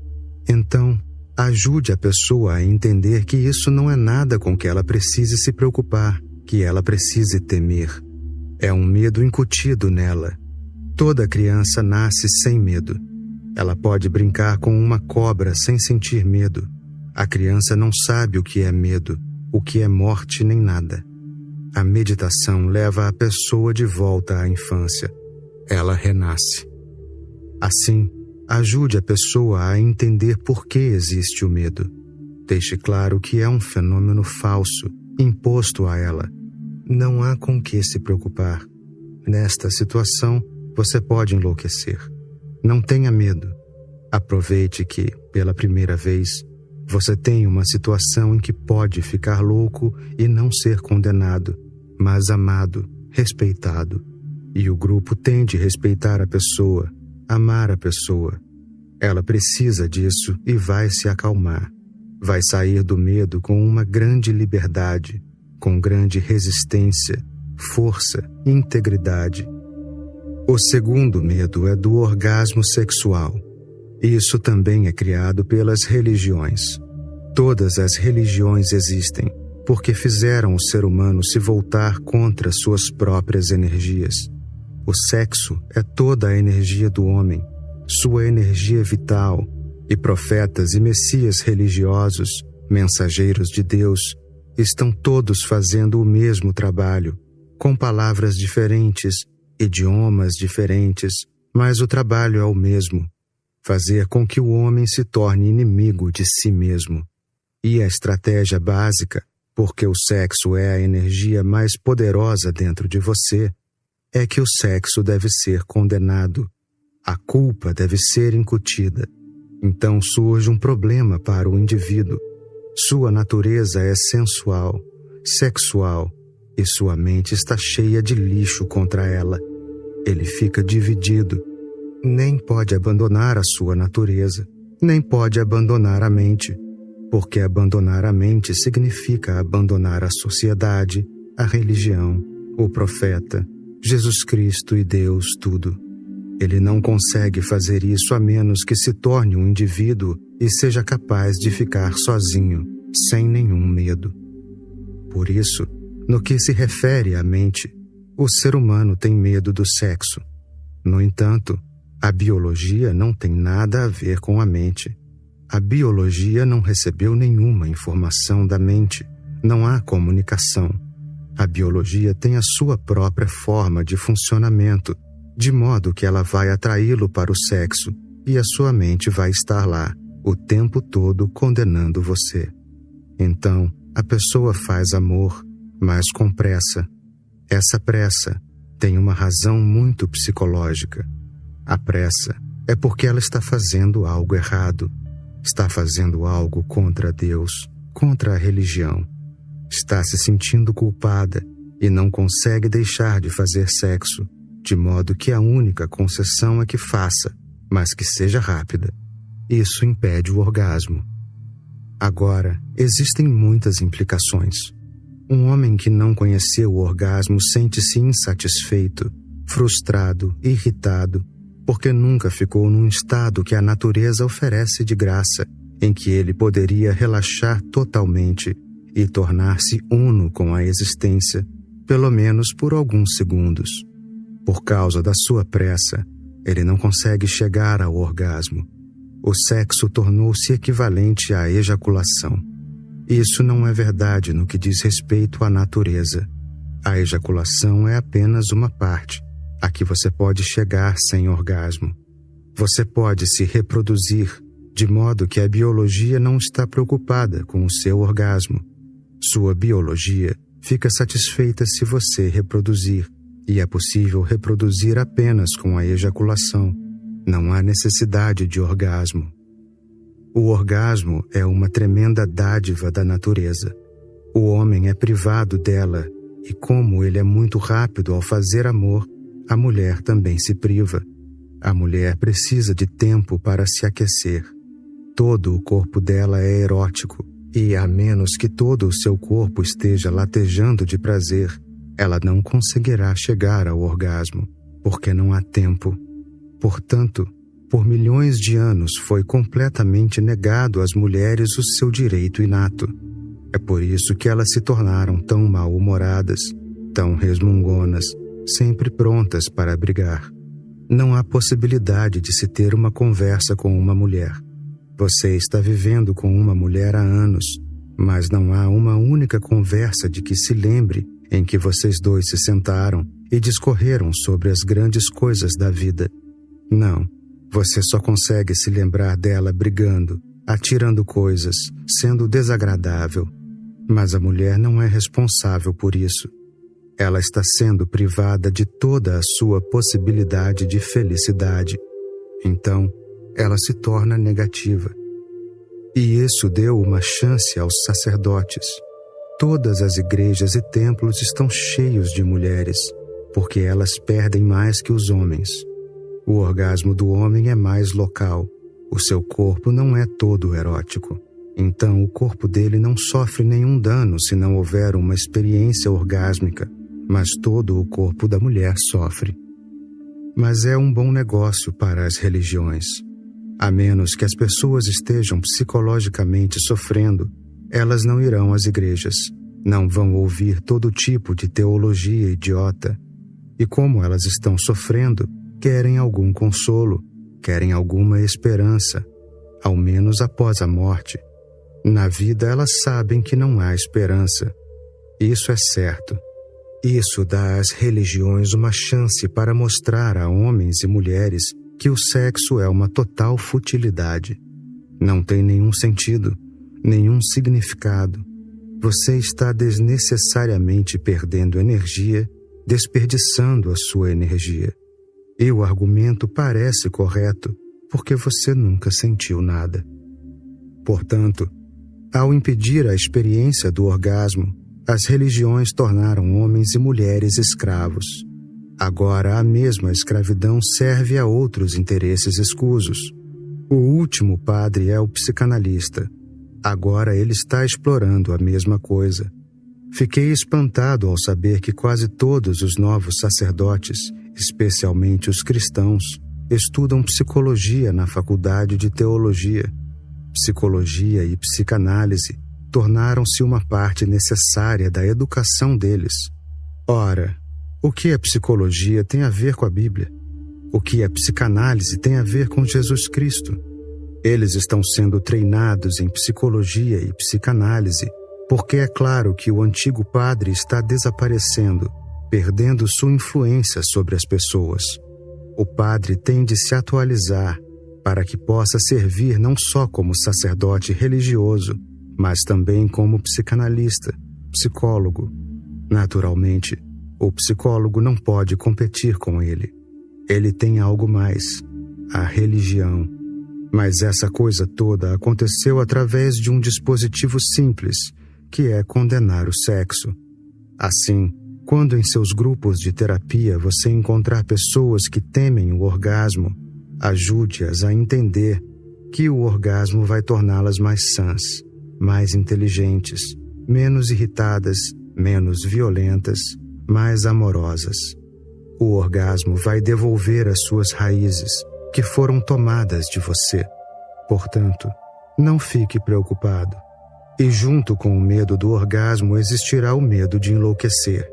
Então, ajude a pessoa a entender que isso não é nada com que ela precise se preocupar, que ela precise temer. É um medo incutido nela. Toda criança nasce sem medo. Ela pode brincar com uma cobra sem sentir medo. A criança não sabe o que é medo, o que é morte nem nada. A meditação leva a pessoa de volta à infância. Ela renasce. Assim, ajude a pessoa a entender por que existe o medo. Deixe claro que é um fenômeno falso, imposto a ela. Não há com que se preocupar. Nesta situação, você pode enlouquecer. Não tenha medo. Aproveite que, pela primeira vez, você tem uma situação em que pode ficar louco e não ser condenado, mas amado, respeitado. E o grupo tem de respeitar a pessoa, amar a pessoa. Ela precisa disso e vai se acalmar. Vai sair do medo com uma grande liberdade, com grande resistência, força e integridade. O segundo medo é do orgasmo sexual. Isso também é criado pelas religiões. Todas as religiões existem porque fizeram o ser humano se voltar contra suas próprias energias. O sexo é toda a energia do homem, sua energia vital, e profetas e messias religiosos, mensageiros de Deus, estão todos fazendo o mesmo trabalho, com palavras diferentes, idiomas diferentes, mas o trabalho é o mesmo: fazer com que o homem se torne inimigo de si mesmo. E a estratégia básica, porque o sexo é a energia mais poderosa dentro de você, é que o sexo deve ser condenado. A culpa deve ser incutida. Então surge um problema para o indivíduo. Sua natureza é sensual, sexual, e sua mente está cheia de lixo contra ela. Ele fica dividido. Nem pode abandonar a sua natureza, nem pode abandonar a mente, porque abandonar a mente significa abandonar a sociedade, a religião, o profeta, Jesus Cristo e Deus, tudo. Ele não consegue fazer isso a menos que se torne um indivíduo e seja capaz de ficar sozinho, sem nenhum medo. Por isso, no que se refere à mente, o ser humano tem medo do sexo. No entanto, a biologia não tem nada a ver com a mente. A biologia não recebeu nenhuma informação da mente. Não há comunicação. A biologia tem a sua própria forma de funcionamento, de modo que ela vai atraí-lo para o sexo e a sua mente vai estar lá, o tempo todo condenando você. Então, a pessoa faz amor, mas com pressa. Essa pressa tem uma razão muito psicológica. A pressa é porque ela está fazendo algo errado. Está fazendo algo contra Deus, contra a religião. Está se sentindo culpada e não consegue deixar de fazer sexo, de modo que a única concessão é que faça, mas que seja rápida. Isso impede o orgasmo. Agora, existem muitas implicações. Um homem que não conheceu o orgasmo sente-se insatisfeito, frustrado, irritado, porque nunca ficou num estado que a natureza oferece de graça, em que ele poderia relaxar totalmente e tornar-se uno com a existência, pelo menos por alguns segundos. Por causa da sua pressa, ele não consegue chegar ao orgasmo. o sexo tornou-se equivalente à ejaculação. Isso não é verdade no que diz respeito à natureza. A ejaculação é apenas uma parte, a que você pode chegar sem orgasmo. Você pode se reproduzir, de modo que a biologia não está preocupada com o seu orgasmo. Sua biologia fica satisfeita se você reproduzir, e é possível reproduzir apenas com a ejaculação. Não há necessidade de orgasmo. O orgasmo é uma tremenda dádiva da natureza. O homem é privado dela, e como ele é muito rápido ao fazer amor, a mulher também se priva. A mulher precisa de tempo para se aquecer. Todo o corpo dela é erótico, e a menos que todo o seu corpo esteja latejando de prazer, ela não conseguirá chegar ao orgasmo, porque não há tempo. Portanto, por milhões de anos foi completamente negado às mulheres o seu direito inato. É por isso que elas se tornaram tão mal-humoradas, tão resmungonas, sempre prontas para brigar. Não há possibilidade de se ter uma conversa com uma mulher. Você está vivendo com uma mulher há anos, mas não há uma única conversa de que se lembre em que vocês dois se sentaram e discorreram sobre as grandes coisas da vida. Não, você só consegue se lembrar dela brigando, atirando coisas, sendo desagradável. Mas a mulher não é responsável por isso. Ela está sendo privada de toda a sua possibilidade de felicidade. Então, ela se torna negativa. E isso deu uma chance aos sacerdotes. Todas as igrejas e templos estão cheios de mulheres, porque elas perdem mais que os homens. O orgasmo do homem é mais local. O seu corpo não é todo erótico. Então, o corpo dele não sofre nenhum dano se não houver uma experiência orgásmica, mas todo o corpo da mulher sofre. Mas é um bom negócio para as religiões. A menos que as pessoas estejam psicologicamente sofrendo, elas não irão às igrejas, não vão ouvir todo tipo de teologia idiota. E como elas estão sofrendo, querem algum consolo, querem alguma esperança, ao menos após a morte. Na vida elas sabem que não há esperança. Isso é certo. Isso dá às religiões uma chance para mostrar a homens e mulheres que o sexo é uma total futilidade. Não tem nenhum sentido, nenhum significado. Você está desnecessariamente perdendo energia, desperdiçando a sua energia. E o argumento parece correto, porque você nunca sentiu nada. Portanto, ao impedir a experiência do orgasmo, as religiões tornaram homens e mulheres escravos. Agora a mesma escravidão serve a outros interesses escusos. O último padre é o psicanalista. Agora ele está explorando a mesma coisa. Fiquei espantado ao saber que quase todos os novos sacerdotes, especialmente os cristãos, estudam psicologia na faculdade de teologia. Psicologia e psicanálise tornaram-se uma parte necessária da educação deles. Ora, o que a psicologia tem a ver com a Bíblia? O que a psicanálise tem a ver com Jesus Cristo? Eles estão sendo treinados em psicologia e psicanálise, porque é claro que o antigo padre está desaparecendo, perdendo sua influência sobre as pessoas. O padre tem de se atualizar para que possa servir não só como sacerdote religioso, mas também como psicanalista, psicólogo. Naturalmente, o psicólogo não pode competir com ele. Ele tem algo mais, a religião. Mas essa coisa toda aconteceu através de um dispositivo simples, que é condenar o sexo. Assim, quando em seus grupos de terapia você encontrar pessoas que temem o orgasmo, ajude-as a entender que o orgasmo vai torná-las mais sãs, mais inteligentes, menos irritadas, menos violentas, mais amorosas. O orgasmo vai devolver as suas raízes, que foram tomadas de você. Portanto, não fique preocupado. E junto com o medo do orgasmo existirá o medo de enlouquecer.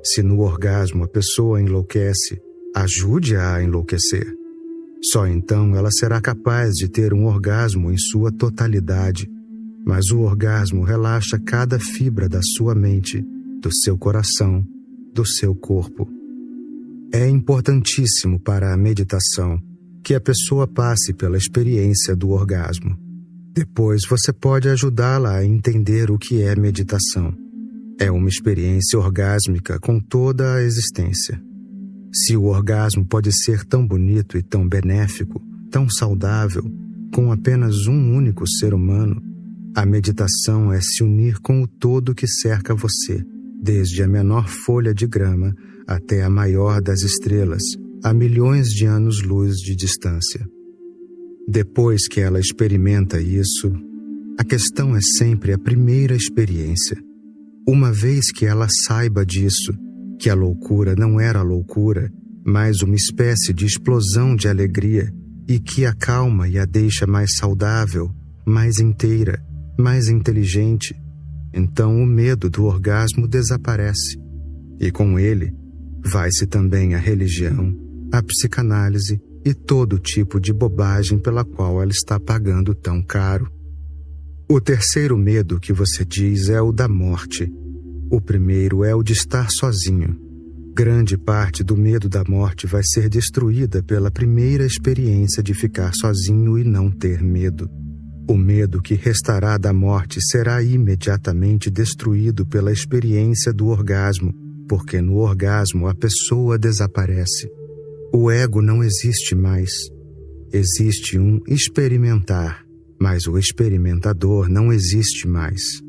Se no orgasmo a pessoa enlouquece, ajude-a a enlouquecer. Só então ela será capaz de ter um orgasmo em sua totalidade. Mas o orgasmo relaxa cada fibra da sua mente, do seu coração, do seu corpo. É importantíssimo para a meditação que a pessoa passe pela experiência do orgasmo. Depois você pode ajudá-la a entender o que é meditação. É uma experiência orgásmica com toda a existência. Se o orgasmo pode ser tão bonito e tão benéfico, tão saudável, com apenas um único ser humano, a meditação é se unir com o todo que cerca você, desde a menor folha de grama até a maior das estrelas, a milhões de anos-luz de distância. Depois que ela experimenta isso, a questão é sempre a primeira experiência. Uma vez que ela saiba disso, que a loucura não era loucura, mas uma espécie de explosão de alegria e que a calma e a deixa mais saudável, mais inteira, mais inteligente, então o medo do orgasmo desaparece. E com ele, vai-se também a religião, a psicanálise e todo tipo de bobagem pela qual ela está pagando tão caro. O terceiro medo que você diz é o da morte. O primeiro é o de estar sozinho. Grande parte do medo da morte vai ser destruída pela primeira experiência de ficar sozinho e não ter medo. O medo que restará da morte será imediatamente destruído pela experiência do orgasmo, porque no orgasmo a pessoa desaparece. O ego não existe mais. Existe um experimentar, mas o experimentador não existe mais.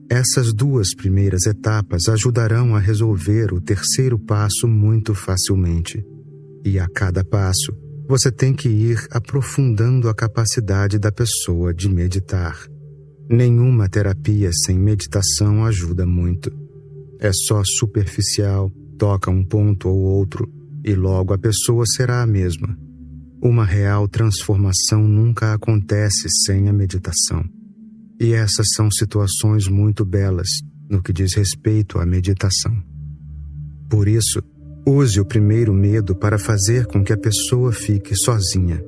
Essas duas primeiras etapas ajudarão a resolver o terceiro passo muito facilmente. E a cada passo, você tem que ir aprofundando a capacidade da pessoa de meditar. Nenhuma terapia sem meditação ajuda muito. É só superficial, toca um ponto ou outro, e logo a pessoa será a mesma. Uma real transformação nunca acontece sem a meditação. E essas são situações muito belas no que diz respeito à meditação. Por isso, use o primeiro medo para fazer com que a pessoa fique sozinha.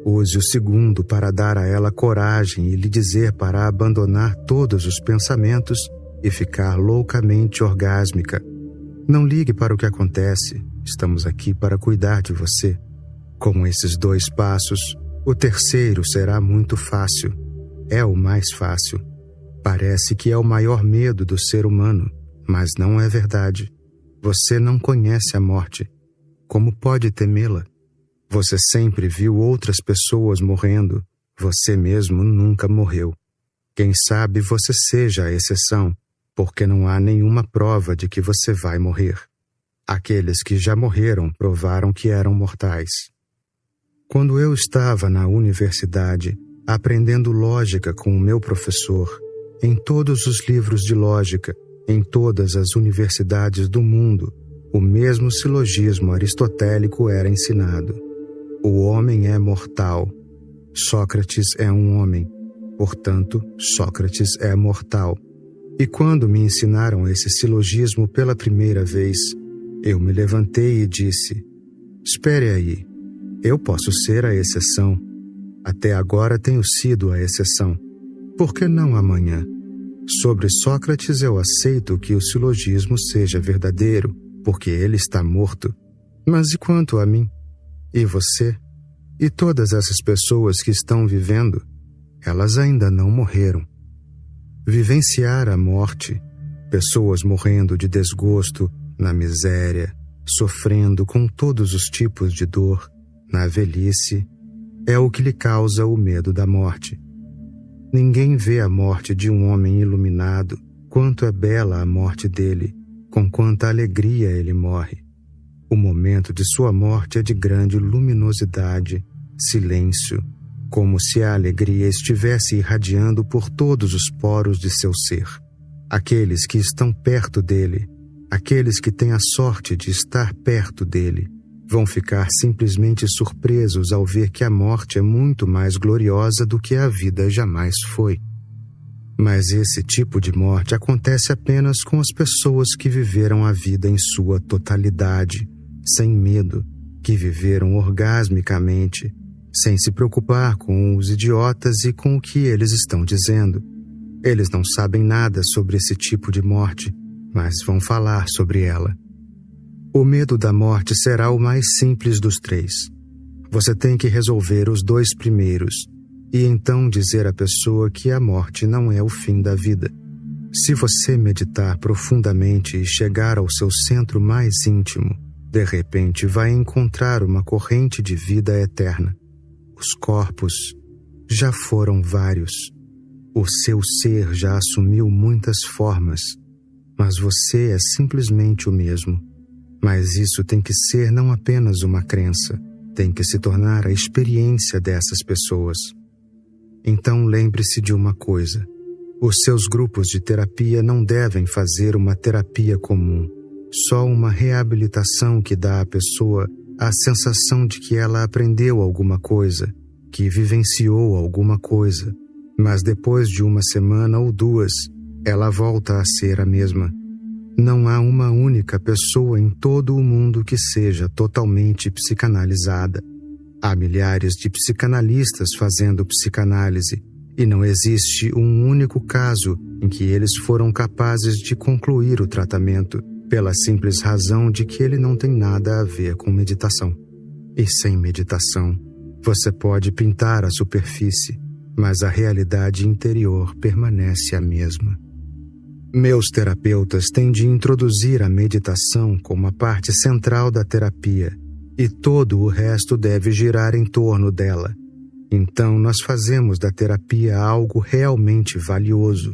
Use o segundo para dar a ela coragem e lhe dizer para abandonar todos os pensamentos e ficar loucamente orgásmica. Não ligue para o que acontece, estamos aqui para cuidar de você. Com esses dois passos, o terceiro será muito fácil. É o mais fácil. Parece que é o maior medo do ser humano, mas não é verdade. Você não conhece a morte. Como pode temê-la? Você sempre viu outras pessoas morrendo. Você mesmo nunca morreu. Quem sabe você seja a exceção, porque não há nenhuma prova de que você vai morrer. Aqueles que já morreram provaram que eram mortais. Quando eu estava na universidade, aprendendo lógica com o meu professor, em todos os livros de lógica, em todas as universidades do mundo, o mesmo silogismo aristotélico era ensinado. O homem é mortal. Sócrates é um homem. Portanto, Sócrates é mortal. E quando me ensinaram esse silogismo pela primeira vez, eu me levantei e disse: espere aí, eu posso ser a exceção. Até agora tenho sido a exceção. Por que não amanhã? Sobre Sócrates eu aceito que o silogismo seja verdadeiro, porque ele está morto. Mas e quanto a mim? E você? E todas essas pessoas que estão vivendo? Elas ainda não morreram. Vivenciar a morte, pessoas morrendo de desgosto, na miséria, sofrendo com todos os tipos de dor, na velhice, é o que lhe causa o medo da morte. Ninguém vê a morte de um homem iluminado, quanto é bela a morte dele, com quanta alegria ele morre. O momento de sua morte é de grande luminosidade, silêncio, como se a alegria estivesse irradiando por todos os poros de seu ser. Aqueles que estão perto dele, aqueles que têm a sorte de estar perto dele, vão ficar simplesmente surpresos ao ver que a morte é muito mais gloriosa do que a vida jamais foi. Mas esse tipo de morte acontece apenas com as pessoas que viveram a vida em sua totalidade, sem medo, que viveram orgasmicamente, sem se preocupar com os idiotas e com o que eles estão dizendo. Eles não sabem nada sobre esse tipo de morte, mas vão falar sobre ela. O medo da morte será o mais simples dos três. Você tem que resolver os dois primeiros, e então dizer à pessoa que a morte não é o fim da vida. Se você meditar profundamente e chegar ao seu centro mais íntimo, de repente vai encontrar uma corrente de vida eterna. Os corpos já foram vários. O seu ser já assumiu muitas formas, mas você é simplesmente o mesmo. Mas isso tem que ser não apenas uma crença, tem que se tornar a experiência dessas pessoas. Então lembre-se de uma coisa: os seus grupos de terapia não devem fazer uma terapia comum, só uma reabilitação que dá à pessoa a sensação de que ela aprendeu alguma coisa, que vivenciou alguma coisa, mas depois de uma semana ou duas, ela volta a ser a mesma. Não há uma única pessoa em todo o mundo que seja totalmente psicanalizada. Há milhares de psicanalistas fazendo psicanálise, e não existe um único caso em que eles foram capazes de concluir o tratamento, pela simples razão de que ele não tem nada a ver com meditação. E sem meditação, você pode pintar a superfície, mas a realidade interior permanece a mesma. Meus terapeutas têm de introduzir a meditação como a parte central da terapia, e todo o resto deve girar em torno dela. Então nós fazemos da terapia algo realmente valioso.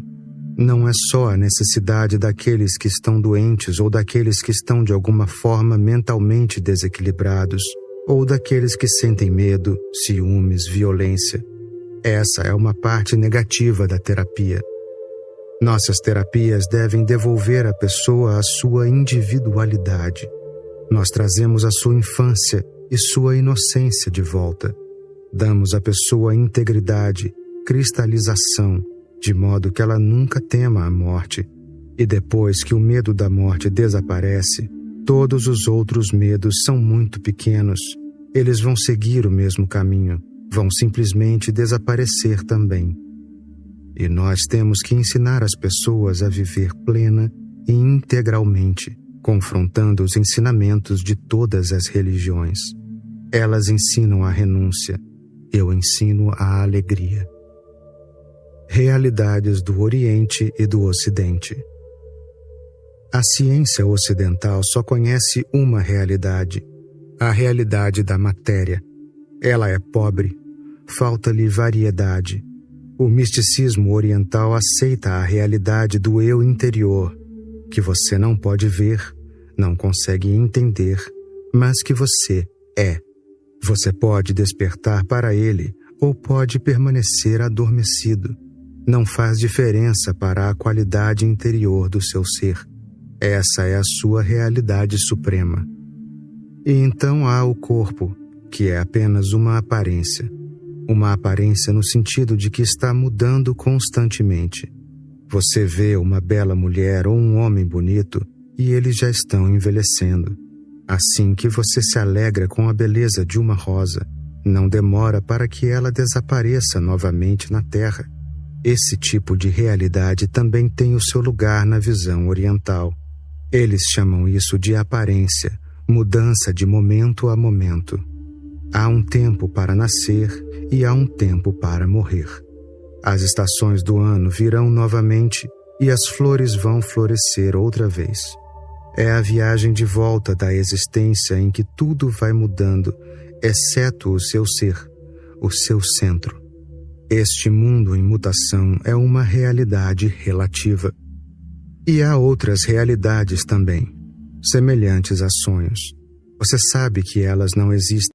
Não é só a necessidade daqueles que estão doentes ou daqueles que estão de alguma forma mentalmente desequilibrados, ou daqueles que sentem medo, ciúmes, violência. Essa é uma parte negativa da terapia. Nossas terapias devem devolver à pessoa a sua individualidade. Nós trazemos a sua infância e sua inocência de volta. Damos à pessoa integridade, cristalização, de modo que ela nunca tema a morte. E depois que o medo da morte desaparece, todos os outros medos são muito pequenos. Eles vão seguir o mesmo caminho, vão simplesmente desaparecer também. E nós temos que ensinar as pessoas a viver plena e integralmente, confrontando os ensinamentos de todas as religiões. Elas ensinam a renúncia, eu ensino a alegria. Realidades do Oriente e do Ocidente. A ciência ocidental só conhece uma realidade, a realidade da matéria. Ela é pobre, falta-lhe variedade. O misticismo oriental aceita a realidade do eu interior, que você não pode ver, não consegue entender, mas que você é. Você pode despertar para ele ou pode permanecer adormecido. Não faz diferença para a qualidade interior do seu ser. Essa é a sua realidade suprema. E então há o corpo, que é apenas uma aparência. Uma aparência no sentido de que está mudando constantemente. Você vê uma bela mulher ou um homem bonito e eles já estão envelhecendo. Assim que você se alegra com a beleza de uma rosa, não demora para que ela desapareça novamente na terra. Esse tipo de realidade também tem o seu lugar na visão oriental. Eles chamam isso de aparência, mudança de momento a momento. Há um tempo para nascer e há um tempo para morrer. As estações do ano virão novamente e as flores vão florescer outra vez. É a viagem de volta da existência em que tudo vai mudando, exceto o seu ser, o seu centro. Este mundo em mutação é uma realidade relativa. E há outras realidades também, semelhantes a sonhos. Você sabe que elas não existem.